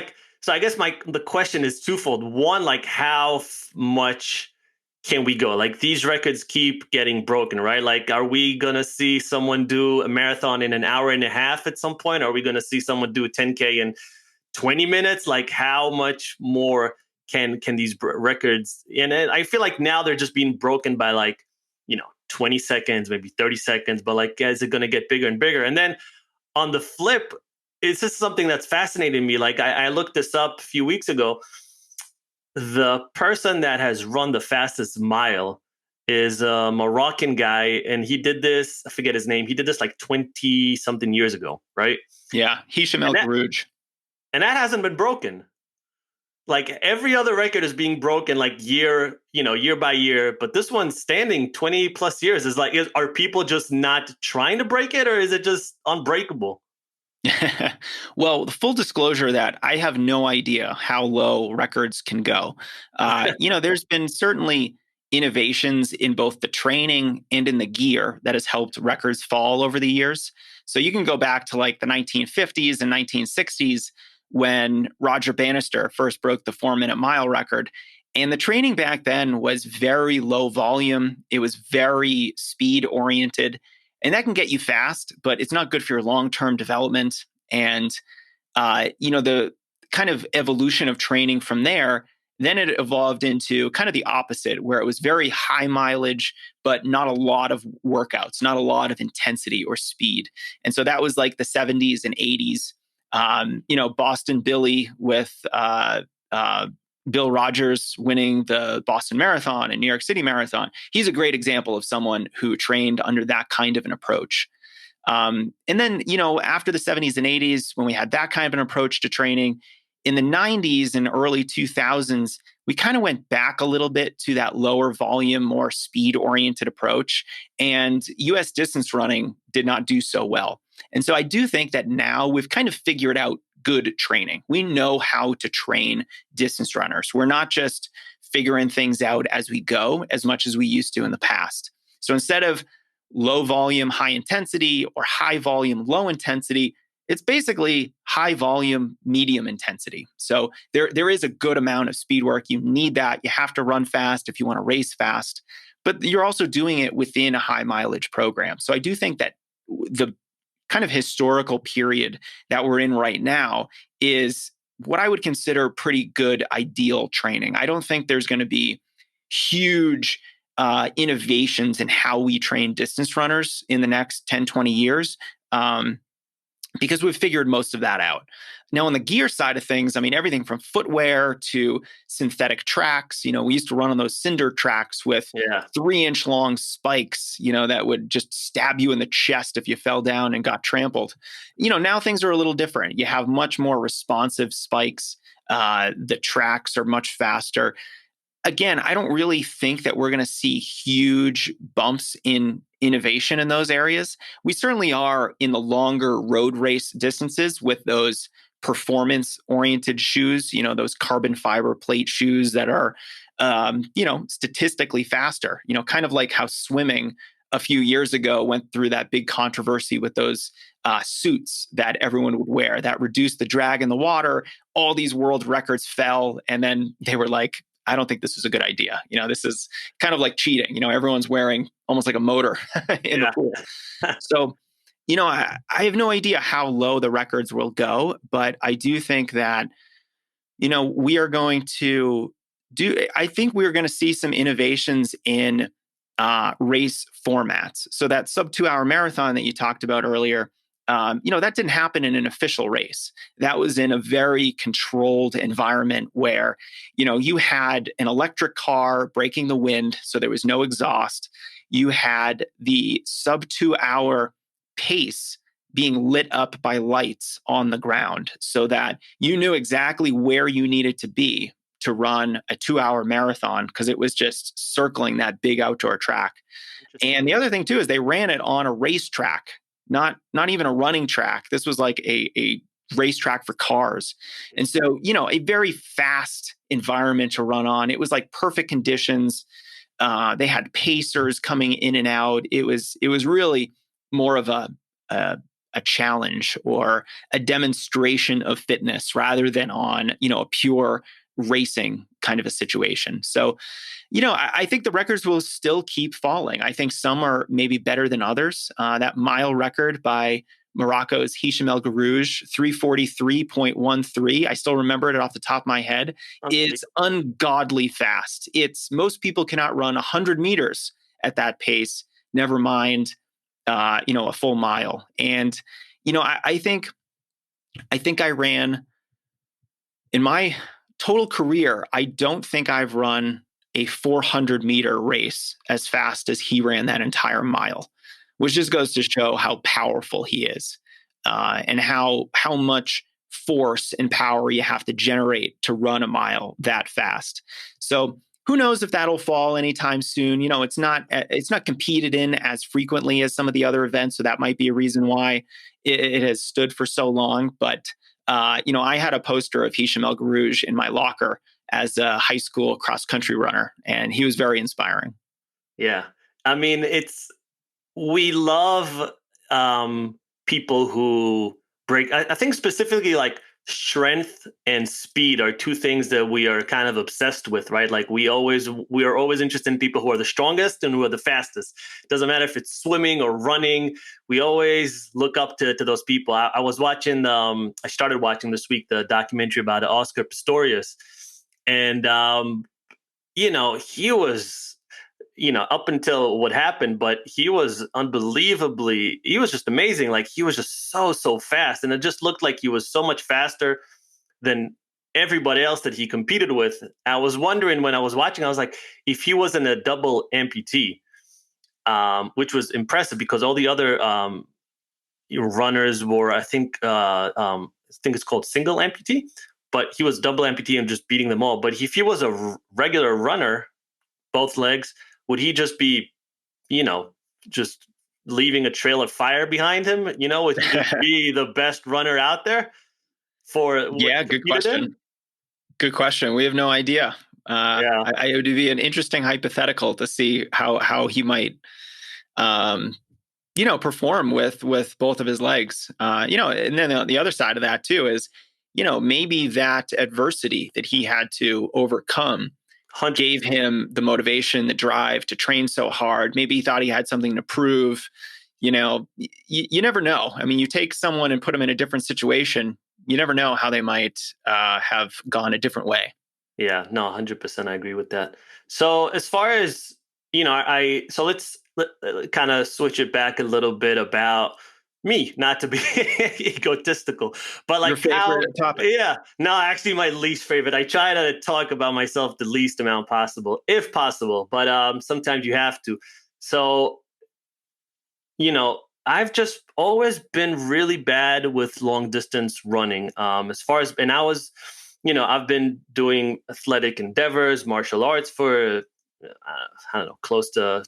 so I guess the question is twofold. One, like how much can we go? Like these records keep getting broken, right? Like, are we going to see someone do a marathon in an hour and a half at some point? Are we going to see someone do a 10K in 20 minutes? Like how much more can these records? And I feel like now they're just being broken by 20 seconds, maybe 30 seconds, but is it going to get bigger and bigger? And then on the flip, it's just something that's fascinating me. Like I looked this up a few weeks ago. The person that has run the fastest mile is a Moroccan guy, and he did this, I forget his name, he did this like 20 something years ago, right? Yeah, Hisham El Kharouj. And that hasn't been broken. Like every other record is being broken year by year, but this one's standing 20 plus years. Are people just not trying to break it, or is it just unbreakable? Well, the full disclosure that I have no idea how low records can go. There's been certainly innovations in both the training and in the gear that has helped records fall over the years. So you can go back to the 1950s and 1960s when Roger Bannister first broke the 4-minute mile record. And the training back then was very low volume. It was very speed oriented. And that can get you fast, but it's not good for your long-term development. And, the kind of evolution of training from there, then it evolved into kind of the opposite, where it was very high mileage, but not a lot of workouts, not a lot of intensity or speed. And so that was like the 70s and 80s. Boston Billy with Bill Rogers winning the Boston Marathon and New York City Marathon. He's a great example of someone who trained under that kind of an approach. And then, after the 70s and 80s, when we had that kind of an approach to training, in the 90s and early 2000s, we kind of went back a little bit to that lower volume, more speed-oriented approach. And US distance running did not do so well. And so I do think that now we've kind of figured out good training. We know how to train distance runners. We're not just figuring things out as we go as much as we used to in the past. So instead of low volume, high intensity, or high volume, low intensity, it's basically high volume, medium intensity. So there is a good amount of speed work. You need that. You have to run fast if you want to race fast, but you're also doing it within a high mileage program. So I do think that the kind of historical period that we're in right now is what I would consider pretty good ideal training. I don't think there's going to be huge innovations in how we train distance runners in the next 10, 20 years. Because we've figured most of that out. Now, on the gear side of things, I mean, everything from footwear to synthetic tracks. We used to run on those cinder tracks with 3-inch long spikes, that would just stab you in the chest if you fell down and got trampled. Now things are a little different. You have much more responsive spikes. The tracks are much faster. again, I don't really think that we're going to see huge bumps in innovation in those areas. We certainly are in the longer road race distances with those performance oriented shoes, those carbon fiber plate shoes that are, statistically faster, kind of like how swimming a few years ago went through that big controversy with those suits that everyone would wear that reduced the drag in the water. All these world records fell. And then they were like, I don't think this is a good idea. This is kind of like cheating. Everyone's wearing almost like a motor in the Yeah. pool. So, I have no idea how low the records will go, but I do think that, we are going to I think we're going to see some innovations in race formats. So that sub 2 hour marathon that you talked about earlier, that didn't happen in an official race. That was in a very controlled environment where, you had an electric car breaking the wind, so there was no exhaust. You had the sub 2 hour pace being lit up by lights on the ground so that you knew exactly where you needed to be to run a 2 hour marathon because it was just circling that big outdoor track. And the other thing too is they ran it on a racetrack, not even a running track. This was like a racetrack for cars. And so, a very fast environment to run on. It was like perfect conditions. They had pacers coming in and out. It was really more of a challenge or a demonstration of fitness rather than on, a pure racing kind of a situation. So, I think the records will still keep falling. I think some are maybe better than others. That mile record by Morocco's Hicham El Garouj, 3:43.13. I still remember it off the top of my head. Is ungodly fast. Most people cannot run 100 meters at that pace. Never mind, a full mile. And I think I ran in my total career. I don't think I've run a 400-meter race as fast as he ran that entire mile, which just goes to show how powerful he is, and how much force and power you have to generate to run a mile that fast. So who knows if that'll fall anytime soon? It's not competed in as frequently as some of the other events, so that might be a reason why it has stood for so long. But I had a poster of Hicham El Garouj in my locker as a high school cross country runner, and he was very inspiring. Yeah, I mean, we love people who break. I think specifically like strength and speed are two things that we are kind of obsessed with, right? Like we are always interested in people who are the strongest and who are the fastest. Doesn't matter if it's swimming or running. We always look up to those people. I was watching, I started watching this week the documentary about Oscar Pistorius, and he was, up until what happened, but he was he was just amazing. Like he was just so fast. And it just looked like he was so much faster than everybody else that he competed with. I was wondering when I was watching, I was like, if he wasn't a double amputee, which was impressive because all the other runners were, I think it's called single amputee, but he was double amputee and just beating them all. But if he was a regular runner, both legs, would he just be, just leaving a trail of fire behiin him? Would he just be the best runner out there for? Yeah, good question. In? Good question. We have no idea. It would be an interesting hypothetical to see how he might, perform with both of his legs. And then the other side of that too is, maybe that adversity that he had to overcome 100%. Gave him the motivation, the drive to train so hard. Maybe he thought he had something to prove. You never know. I mean, you take someone and put them in a different situation. You never know how they might have gone a different way. Yeah, no, 100%. I agree with that. So as far as, let's kind of switch it back a little bit about me, not to be egotistical, but like your favorite topic. Yeah, no, actually my least favorite. I try to talk about myself the least amount possible, if possible, but sometimes you have to. So, I've just always been really bad with long distance running. And I was I've been doing athletic endeavors, martial arts for, I don't know, close to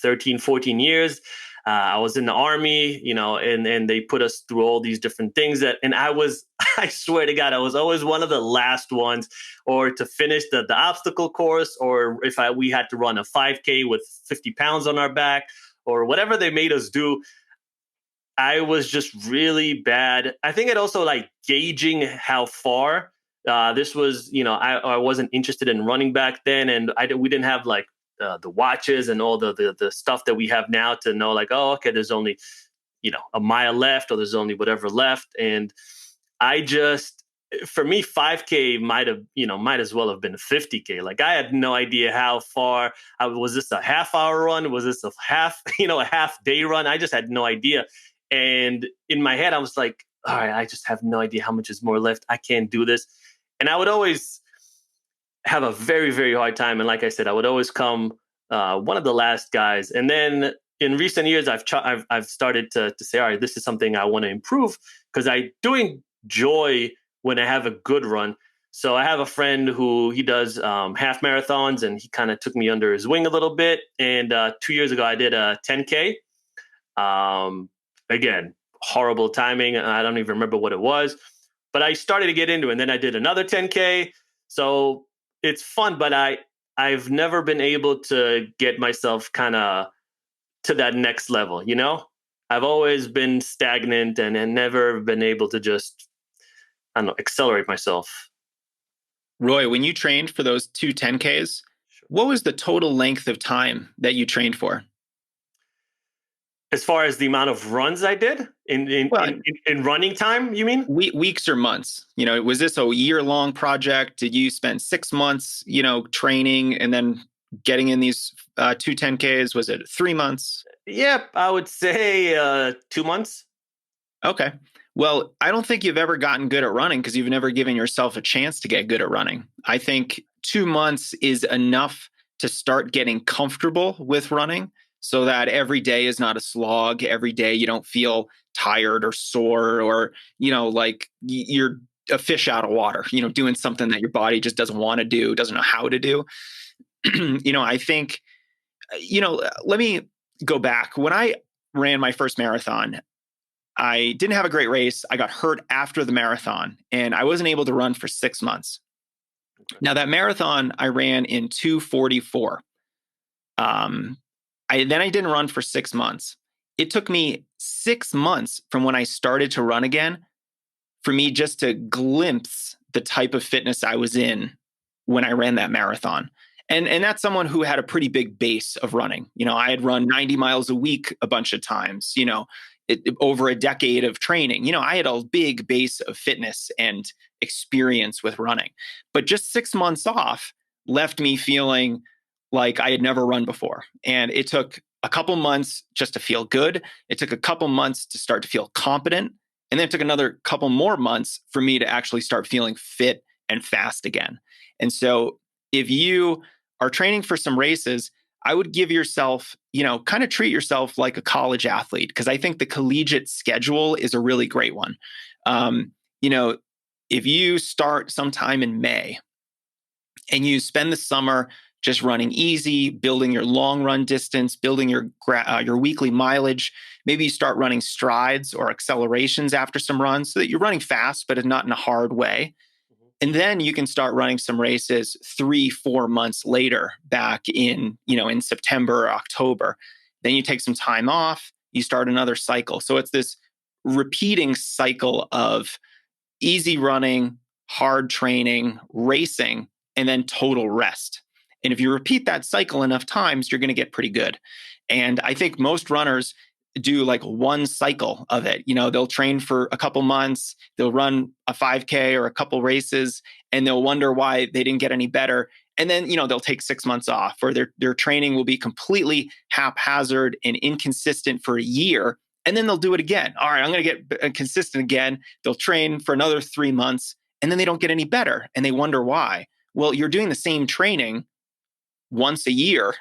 13, 14 years. I was in the army, and they put us through all these different things and I swear to God, I was always one of the last ones or to finish the obstacle course, or if we had to run a 5K with 50 pounds on our back or whatever they made us do. I was just really bad. I think it also like gauging how far this was, I wasn't interested in running back then. And we didn't have like the watches and all the stuff that we have now to know like, oh, okay, there's only, a mile left or there's only whatever left. And I just, for me, 5K might as well have been a 50K. Like I had no idea how far. Was this a half hour run? Was this a half day run? I just had no idea. And in my head, I was like, all right, I just have no idea how much is more left. I can't do this. And I would always have a very, very hard time. And like I said, I would always come one of the last guys. And then in recent years, I've started to say, all right, this is something I want to improve because I do enjoy when I have a good run. So I have a friend who he does half marathons, and he kind of took me under his wing a little bit. And 2 years ago, I did a 10K. Again, horrible timing. I don't even remember what it was, but I started to get into it. And then I did another 10K. So it's fun, but I've never been able to get myself kind of to that next level. I've always been stagnant and never been able to just, I don't know, accelerate myself. Roy, when you trained for those two 10Ks, what was the total length of time that you trained for? As far as the amount of runs I did in running time, you mean? Weeks or months? Was this a year-long project? Did you spend 6 months, training and then getting in these two 10Ks? Was it 3 months? Yep, I would say 2 months. Okay. Well, I don't think you've ever gotten good at running because you've never given yourself a chance to get good at running. I think 2 months is enough to start getting comfortable with running, so that every day is not a slog. Every day you don't feel tired or sore or, like you're a fish out of water, doing something that your body just doesn't want to do, doesn't know how to do. I think, let me go back. When I ran my first marathon, I didn't have a great race. I got hurt after the marathon and I wasn't able to run for 6 months. Now that marathon I ran in 2:44. I didn't run for 6 months. It took me 6 months from when I started to run again for me just to glimpse the type of fitness I was in when I ran that marathon. And that's someone who had a pretty big base of running. I had run 90 miles a week a bunch of times, over a decade of training. I had a big base of fitness and experience with running. But just 6 months off left me feeling like I had never run before. And it took a couple months just to feel good. It took a couple months to start to feel competent. And then it took another couple more months for me to actually start feeling fit and fast again. And so if you are training for some races, I would give yourself, kind of treat yourself like a college athlete, because I think the collegiate schedule is a really great one. If you start sometime in May and you spend the summer just running easy, building your long run distance, building your weekly mileage. Maybe you start running strides or accelerations after some runs so that you're running fast, but not in a hard way. And then you can start running some races 3-4 months later, back in September or October. Then you take some time off, you start another cycle. So it's this repeating cycle of easy running, hard training, racing, and then total rest. And if you repeat that cycle enough times, you're going to get pretty good. And I think most runners do like one cycle of it. They'll train for a couple months, they'll run a 5K or a couple races, and they'll wonder why they didn't get any better. And then, they'll take 6 months off, or their training will be completely haphazard and inconsistent for a year. And then they'll do it again. All right, I'm going to get consistent again. They'll train for another 3 months, and then they don't get any better. And they wonder why. Well, you're doing the same training once a year,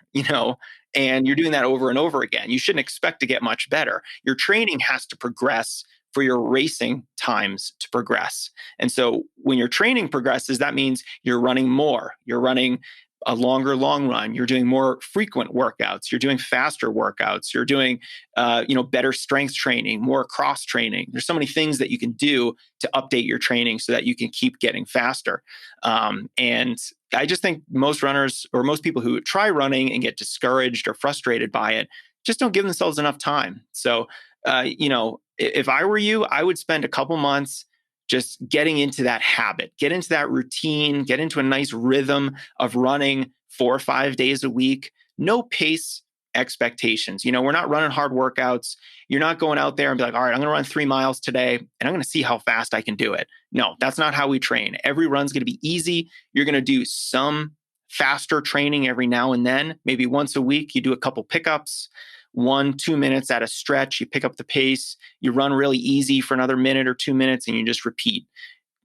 and you're doing that over and over again. You shouldn't expect to get much better. Your training has to progress for your racing times to progress. And so when your training progresses, that means you're running more, you're running a longer long run, you're doing more frequent workouts, you're doing faster workouts, you're doing better strength training, more cross training. There's so many things that you can do to update your training so that you can keep getting faster. And I just think most runners, or most people who try running and get discouraged or frustrated by it, just don't give themselves enough time. So if I were you, I would spend a couple months just getting into that habit, get into that routine, get into a nice rhythm of running 4 or 5 days a week. No pace expectations. We're not running hard workouts. You're not going out there and be like, all right, I'm going to run 3 miles today and I'm going to see how fast I can do it. No, that's not how we train. Every run's going to be easy. You're going to do some faster training every now and then. Maybe once a week, you do a couple pickups. 1-2 minutes at a stretch, you pick up the pace, you run really easy for another minute or 2 minutes, and you just repeat.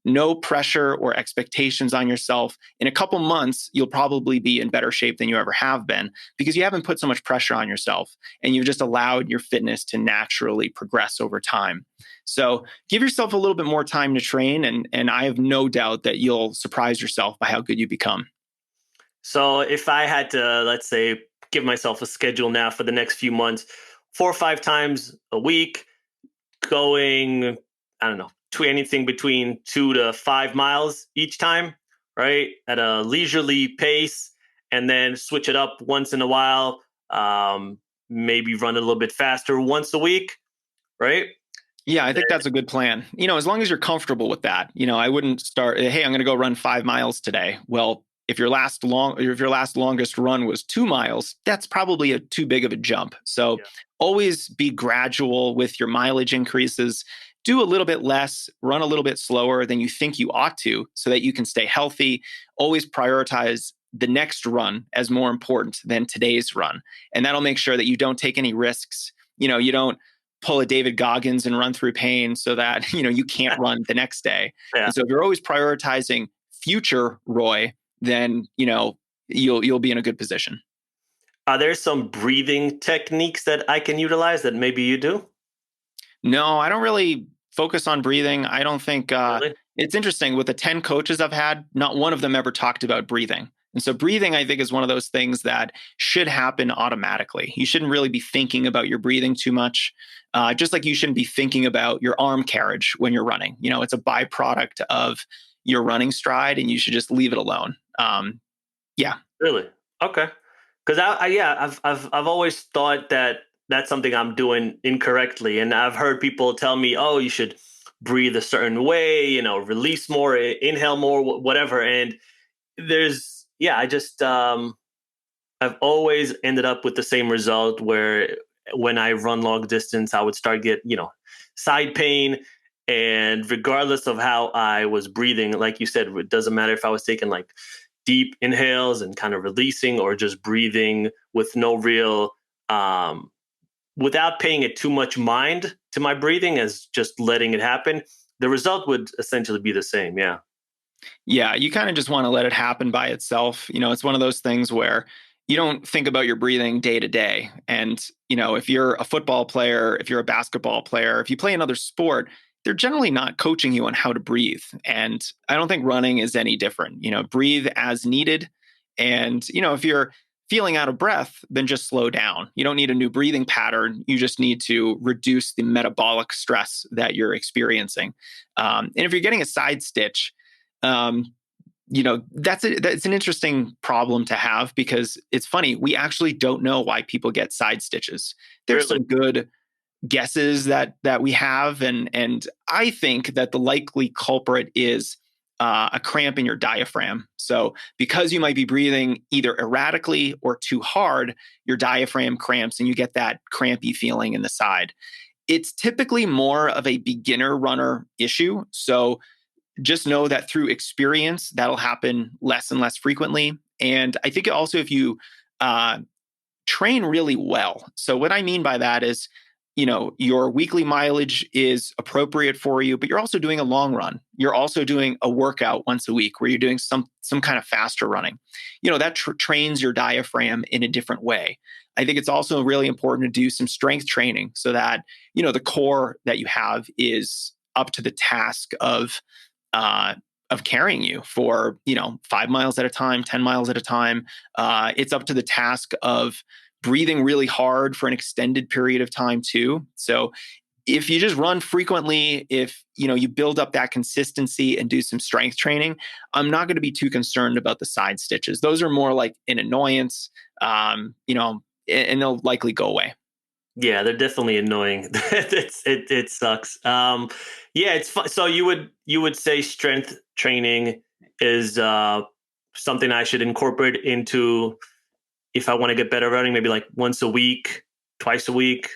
No pressure or expectations on yourself. In a couple months, you'll probably be in better shape than you ever have been because you haven't put so much pressure on yourself and you've just allowed your fitness to naturally progress over time. So give yourself a little bit more time to train, and I have no doubt that you'll surprise yourself by how good you become. So if I had to, let's say, give myself a schedule now for the next few months, 4 or 5 times a week, going, I don't know, to anything between 2 to 5 miles each time, right? At a leisurely pace, and then switch it up once in a while. Maybe run a little bit faster once a week, right? Yeah, I think that's a good plan. As long as you're comfortable with that. I wouldn't start, hey, I'm going to go run 5 miles today. Well, if your last longest run was 2 miles, that's probably too big of a jump. So always be gradual with your mileage increases. Do a little bit less, run a little bit slower than you think you ought to so that you can stay healthy. Always prioritize the next run as more important than today's run. And that'll make sure that you don't take any risks. You don't pull a David Goggins and run through pain so that, you can't run the next day. Yeah. And so if you're always prioritizing future Roy, then you'll be in a good position. Are there some breathing techniques that I can utilize that maybe you do? No, I don't really focus on breathing. I don't think Really? It's interesting. With the 10 coaches I've had, not one of them ever talked about breathing. And so breathing, I think, is one of those things that should happen automatically. You shouldn't really be thinking about your breathing too much. Just like you shouldn't be thinking about your arm carriage when you're running. It's a byproduct of your running stride, and you should just leave it alone. Yeah. Really? Okay. Because I've always thought that that's something I'm doing incorrectly, and I've heard people tell me, "Oh, you should breathe a certain way, release more, inhale more, whatever." And I've always ended up with the same result where when I run long distance, I would start get side pain. And regardless of how I was breathing, like you said, it doesn't matter if I was taking like deep inhales and kind of releasing, or just breathing with no real, without paying it too much mind to my breathing, as just letting it happen, the result would essentially be the same. Yeah. Yeah. You kind of just want to let it happen by itself. It's one of those things where you don't think about your breathing day to day. And, if you're a football player, if you're a basketball player, if you play another sport, they're generally not coaching you on how to breathe. And I don't think running is any different. Breathe as needed. And, if you're feeling out of breath, then just slow down. You don't need a new breathing pattern. You just need to reduce the metabolic stress that you're experiencing. And if you're getting a side stitch, that's an interesting problem to have, because it's funny. We actually don't know why people get side stitches. There's some good guesses that we have, and I think that the likely culprit is a cramp in your diaphragm. So because you might be breathing either erratically or too hard, your diaphragm cramps and you get that crampy feeling in the side. It's typically more of a beginner runner issue. So just know that through experience, that'll happen less and less frequently. And I think also if you train really well. So what I mean by that is, your weekly mileage is appropriate for you, but you're also doing a long run. You're also doing a workout once a week where you're doing some kind of faster running. That trains your diaphragm in a different way. I think it's also really important to do some strength training so that, the core that you have is up to the task of carrying you for, 5 miles at a time, 10 miles at a time. It's up to the task of breathing really hard for an extended period of time too. So if you just run frequently, if you build up that consistency and do some strength training, I'm not going to be too concerned about the side stitches. Those are more like an annoyance, and they'll likely go away. Yeah, they're definitely annoying. It sucks. Yeah, it's fun. So you would say strength training is something I should incorporate into if I want to get better running, maybe like once a week, twice a week.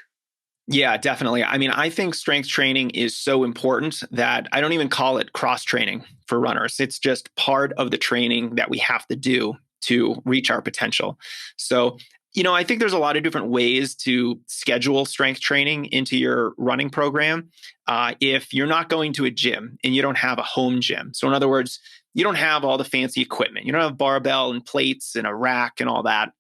Yeah, definitely. I mean, I think strength training is so important that I don't even call it cross training for runners. It's just part of the training that we have to do to reach our potential. So, I think there's a lot of different ways to schedule strength training into your running program. If you're not going to a gym and you don't have a home gym, so in other words, you don't have all the fancy equipment, you don't have barbell and plates and a rack and all that,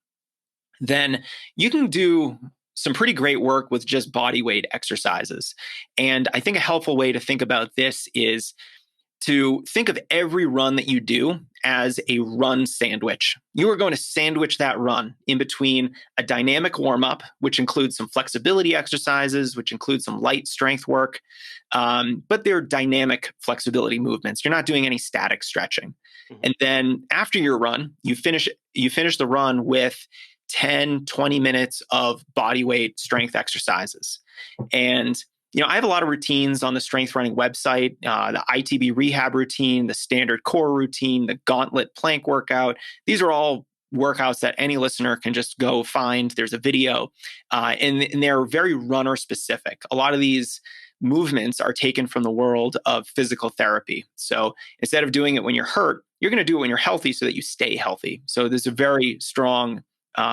then you can do some pretty great work with just body weight exercises. And I think a helpful way to think about this is to think of every run that you do as a run sandwich. You are going to sandwich that run in between a dynamic warm-up, which includes some flexibility exercises, which includes some light strength work, but they're dynamic flexibility movements. You're not doing any static stretching. Mm-hmm. And then after your run, you finish the run with 10, 20 minutes of body weight strength exercises. And I have a lot of routines on the Strength Running website, the ITB rehab routine, the standard core routine, the gauntlet plank workout. These are all workouts that any listener can just go find. There's a video, and they're very runner specific. A lot of these movements are taken from the world of physical therapy. So instead of doing it when you're hurt, you're going to do it when you're healthy so that you stay healthy. So there's a very strong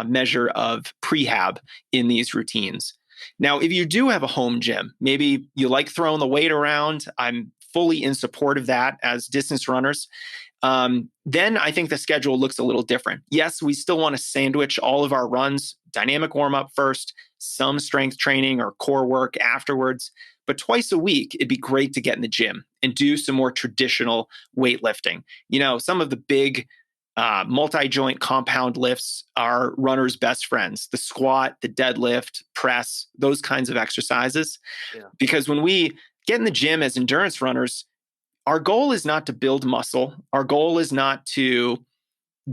measure of prehab in these routines. Now, if you do have a home gym, maybe you like throwing the weight around, I'm fully in support of that as distance runners, then I think the schedule looks a little different. Yes, we still want to sandwich all of our runs, dynamic warm-up first, some strength training or core work afterwards, but twice a week, it'd be great to get in the gym and do some more traditional weightlifting. Some of the big multi-joint compound lifts are runners' best friends. The squat, the deadlift, press, those kinds of exercises. Yeah. Because when we get in the gym as endurance runners, our goal is not to build muscle. Our goal is not to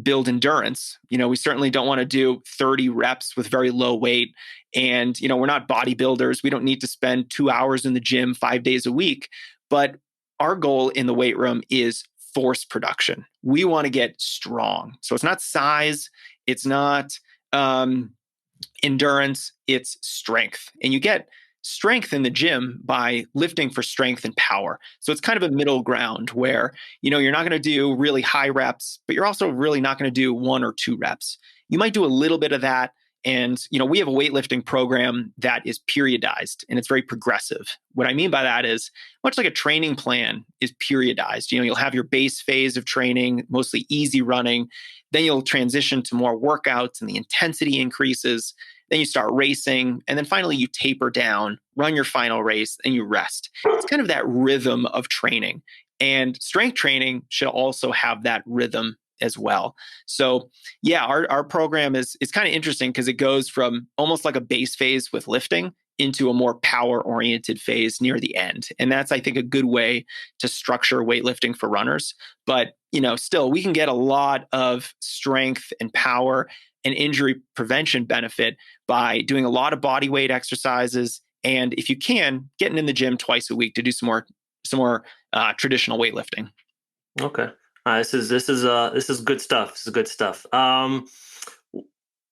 build endurance. We certainly don't want to do 30 reps with very low weight. And, we're not bodybuilders. We don't need to spend 2 hours in the gym 5 days a week. But our goal in the weight room is force production. We want to get strong. So it's not size, it's not endurance, it's strength. And you get strength in the gym by lifting for strength and power. So it's kind of a middle ground where, you're not going to do really high reps, but you're also really not going to do 1 or 2 reps. You might do a little bit of that. And, we have a weightlifting program that is periodized and it's very progressive. What I mean by that is much like a training plan is periodized. You'll have your base phase of training, mostly easy running. Then you'll transition to more workouts and the intensity increases. Then you start racing. And then finally you taper down, run your final race, and you rest. It's kind of that rhythm of training. And strength training should also have that rhythm as well. So yeah, our program is kind of interesting because it goes from almost like a base phase with lifting into a more power-oriented phase near the end. And that's, I think, a good way to structure weightlifting for runners. But, still, we can get a lot of strength and power and injury prevention benefit by doing a lot of body weight exercises. And if you can, getting in the gym twice a week to do some more traditional weightlifting. Okay. This is good stuff. This is good stuff.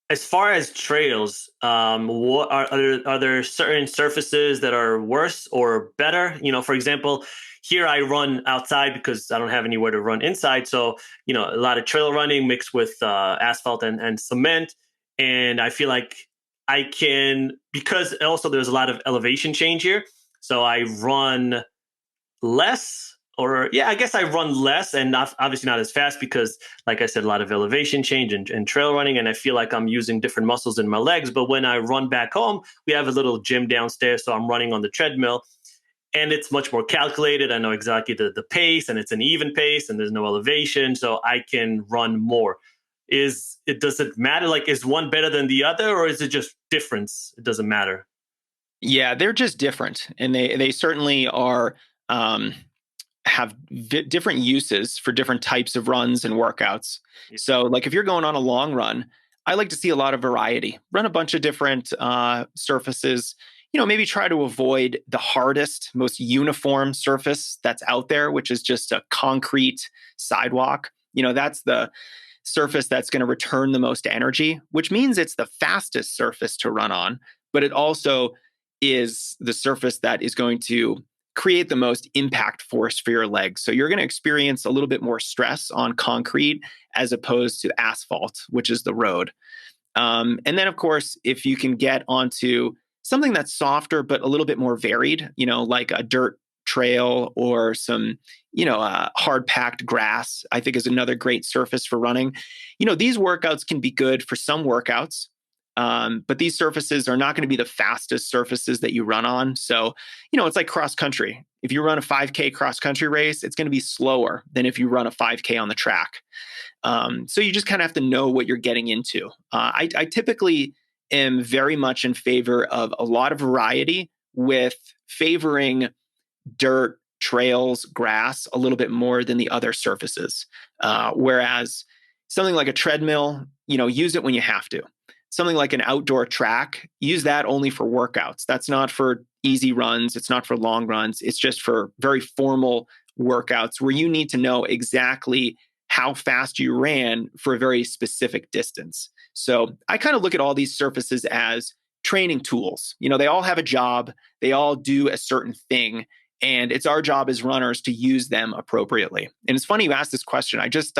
As far as trails, what are there certain surfaces that are worse or better? For example, here I run outside because I don't have anywhere to run inside. So, a lot of trail running mixed with asphalt and cement. And I feel like I can, because also there's a lot of elevation change here. So I run less, or yeah, I guess I run less and obviously not as fast because, like I said, a lot of elevation change and trail running. And I feel like I'm using different muscles in my legs. But when I run back home, we have a little gym downstairs. So I'm running on the treadmill and it's much more calculated. I know exactly the pace, and it's an even pace and there's no elevation. So I can run more. Does it matter? Like, is one better than the other, or is it just difference? It doesn't matter. Yeah, they're just different, and they certainly are. Um, have different uses for different types of runs and workouts. Yeah. So, like if you're going on a long run, I like to see a lot of variety. Run a bunch of different surfaces. Maybe try to avoid the hardest, most uniform surface that's out there, which is just a concrete sidewalk. That's the surface that's going to return the most energy, which means it's the fastest surface to run on, but it also is the surface that is going to create the most impact force for your legs. So you're going to experience a little bit more stress on concrete as opposed to asphalt, which is the road. And then, of course, if you can get onto something that's softer but a little bit more varied, like a dirt trail or some, hard packed grass, I think is another great surface for running. These workouts can be good for some workouts. But these surfaces are not going to be the fastest surfaces that you run on. So, it's like cross country. If you run a 5K cross country race, it's going to be slower than if you run a 5K on the track. So you just kind of have to know what you're getting into. I typically am very much in favor of a lot of variety with favoring dirt, trails, grass a little bit more than the other surfaces. Whereas something like a treadmill, use it when you have to. Something like an outdoor track, use that only for workouts. That's not for easy runs. It's not for long runs. It's just for very formal workouts where you need to know exactly how fast you ran for a very specific distance. So I kind of look at all these surfaces as training tools. They all have a job. They all do a certain thing. And it's our job as runners to use them appropriately. And it's funny you asked this question. I just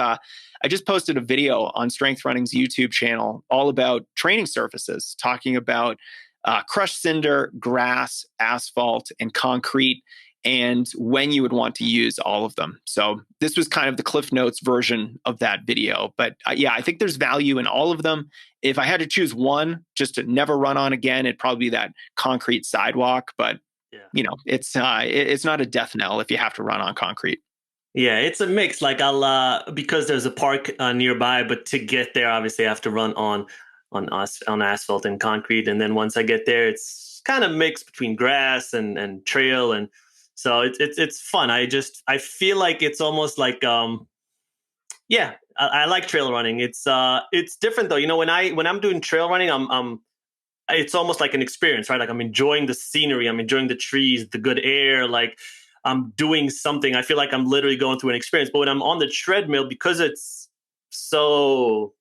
posted a video on Strength Running's YouTube channel all about training surfaces, talking about crushed cinder, grass, asphalt, and concrete, and when you would want to use all of them. So this was kind of the Cliff Notes version of that video. But yeah, I think there's value in all of them. If I had to choose one just to never run on again, it'd probably be that concrete sidewalk. But it's not a death knell if you have to run on concrete. Yeah, it's a mix. Like because there's a park nearby, but to get there, obviously I have to run on asphalt and concrete. And then once I get there, it's kind of mixed between grass and trail, and so it's fun. I feel like it's almost like I like trail running. It's different though. When I'm doing trail running, it's almost like an experience, right? Like I'm enjoying the scenery, I'm enjoying the trees, the good air, like I'm doing something. I feel like I'm literally going through an experience. But when I'm on the treadmill, because it's so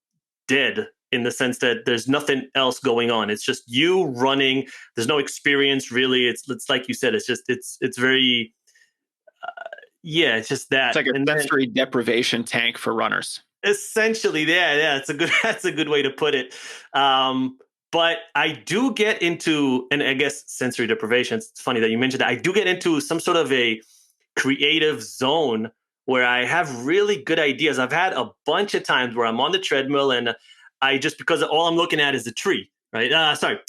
dead in the sense that there's nothing else going on, it's just you running. There's no experience really. It's like you said, it's very, it's just that. It's like a sensory deprivation tank for runners. Essentially, yeah, that's a good way to put it. But I do get into, and I guess sensory deprivation, it's funny that you mentioned that. I do get into some sort of a creative zone where I have really good ideas. I've had a bunch of times where I'm on the treadmill and because all I'm looking at is the tree, right?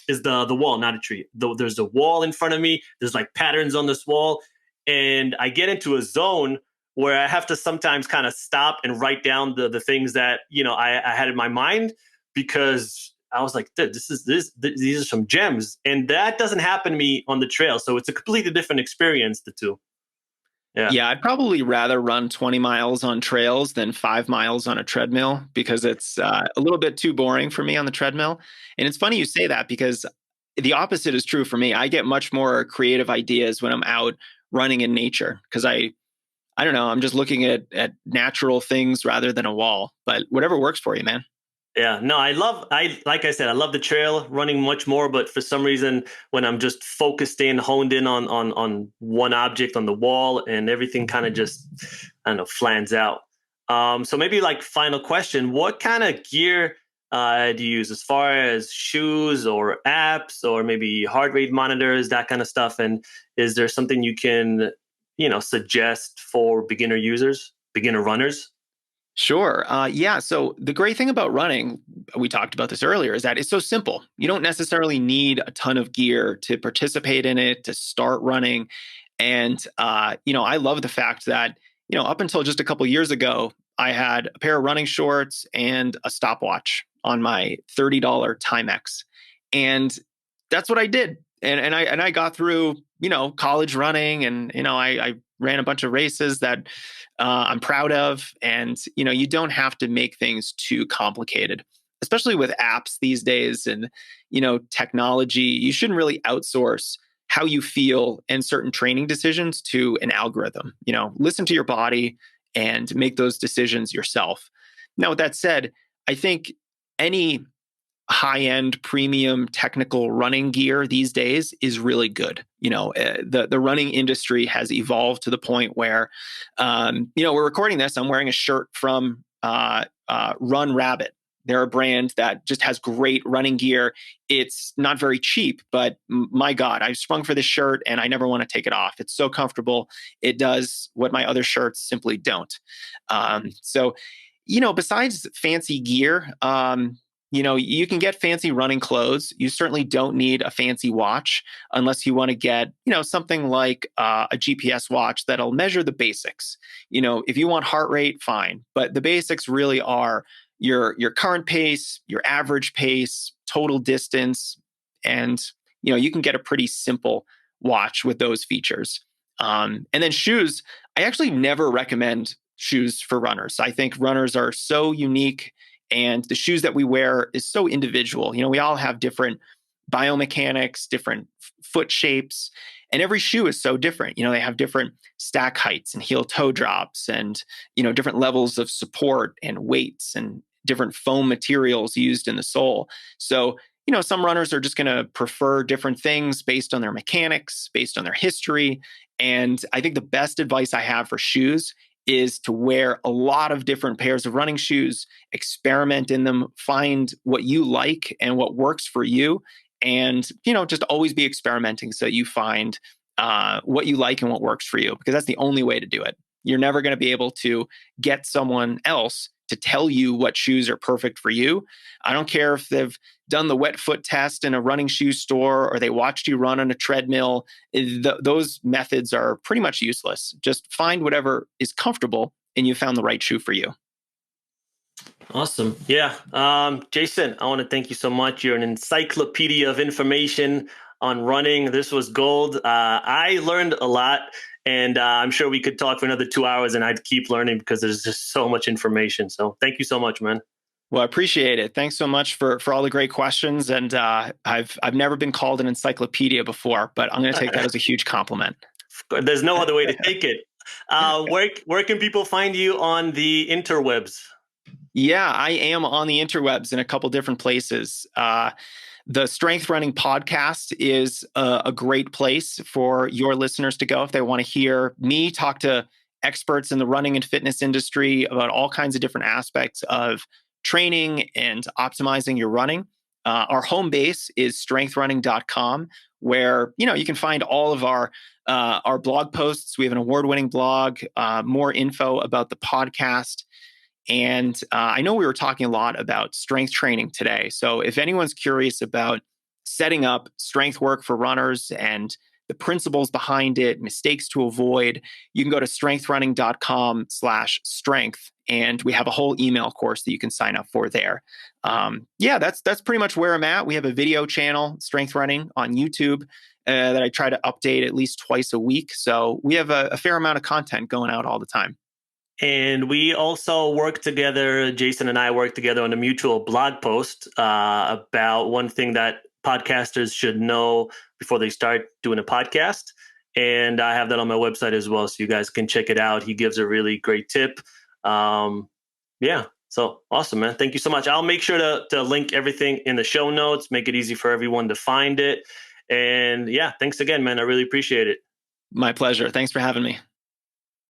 Is the wall, not a tree. There's a wall in front of me. There's like patterns on this wall. And I get into a zone where I have to sometimes kind of stop and write down the things that, I had in my mind, because I was like, these are some gems. And that doesn't happen to me on the trail. So it's a completely different experience, the two. Yeah, I'd probably rather run 20 miles on trails than 5 miles on a treadmill, because it's a little bit too boring for me on the treadmill. And it's funny you say that, because the opposite is true for me. I get much more creative ideas when I'm out running in nature, because I don't know, I'm just looking at natural things rather than a wall. But whatever works for you, man. Yeah, no, like I said, I love the trail running much more, but for some reason, when I'm just honed in on one object on the wall, and everything kind of just, I don't know, flans out. So maybe like final question, what kind of gear do you use as far as shoes or apps or maybe heart rate monitors, that kind of stuff? And is there something you can, suggest for beginner users, beginner runners? Sure. Yeah. So the great thing about running, we talked about this earlier, is that it's so simple. You don't necessarily need a ton of gear to participate in it, to start running. And, I love the fact that, up until just a couple years ago, I had a pair of running shorts and a stopwatch on my $30 Timex. And that's what I did. And I got through, college running, and, I ran a bunch of races that I'm proud of. And, you don't have to make things too complicated, especially with apps these days and, technology. You shouldn't really outsource how you feel and certain training decisions to an algorithm. Listen to your body and make those decisions yourself. Now, with that said, I think any high-end premium technical running gear these days is really good. The running industry has evolved to the point where, we're recording this. I'm wearing a shirt from Run Rabbit. They're a brand that just has great running gear. It's not very cheap, but my God, I've sprung for this shirt and I never want to take it off. It's so comfortable. It does what my other shirts simply don't. So, besides fancy gear, you can get fancy running clothes. You certainly don't need a fancy watch unless you want to get, something like a GPS watch that'll measure the basics. If you want heart rate, fine. But the basics really are your current pace, your average pace, total distance, and you can get a pretty simple watch with those features. And then shoes, I actually never recommend shoes for runners. I think runners are so unique, and the shoes that we wear is so individual. We all have different biomechanics, different foot shapes, and every shoe is so different. They have different stack heights and heel toe drops, and different levels of support and weights, and different foam materials used in the sole. So some runners are just going to prefer different things based on their mechanics, based on their history. And I think the best advice I have for shoes is to wear a lot of different pairs of running shoes, experiment in them, find what you like and what works for you. And, just always be experimenting so you find what you like and what works for you, because that's the only way to do it. You're never going to be able to get someone else to tell you what shoes are perfect for you. I don't care if they've done the wet foot test in a running shoe store or they watched you run on a treadmill. Those methods are pretty much useless. Just find whatever is comfortable and you found the right shoe for you. Awesome. Yeah. Jason, I want to thank you so much. You're an encyclopedia of information on running. This was gold. I learned a lot, and I'm sure we could talk for another 2 hours and I'd keep learning because there's just so much information. So thank you so much, man. Well, I appreciate it. Thanks so much for all the great questions. And I've never been called an encyclopedia before, but I'm going to take that as a huge compliment. There's no other way to take it. Where can people find you on the interwebs? Yeah, I am on the interwebs in a couple different places. The Strength Running Podcast is a great place for your listeners to go if they want to hear me talk to experts in the running and fitness industry about all kinds of different aspects of training and optimizing your running. Our home base is strengthrunning.com, where you can find all of our blog posts. We have an award-winning blog, more info about the podcast. And I know we were talking a lot about strength training today. So if anyone's curious about setting up strength work for runners and the principles behind it, mistakes to avoid, you can go to strengthrunning.com/strength. And we have a whole email course that you can sign up for there. That's pretty much where I'm at. We have a video channel, Strength Running, on YouTube that I try to update at least twice a week. So we have a fair amount of content going out all the time. And we also work together, Jason and I work together on a mutual blog post about one thing that podcasters should know before they start doing a podcast. And I have that on my website as well, so you guys can check it out. He gives a really great tip. So awesome, man. Thank you so much. I'll make sure to link everything in the show notes, make it easy for everyone to find it. And yeah, thanks again, man. I really appreciate it. My pleasure. Thanks for having me.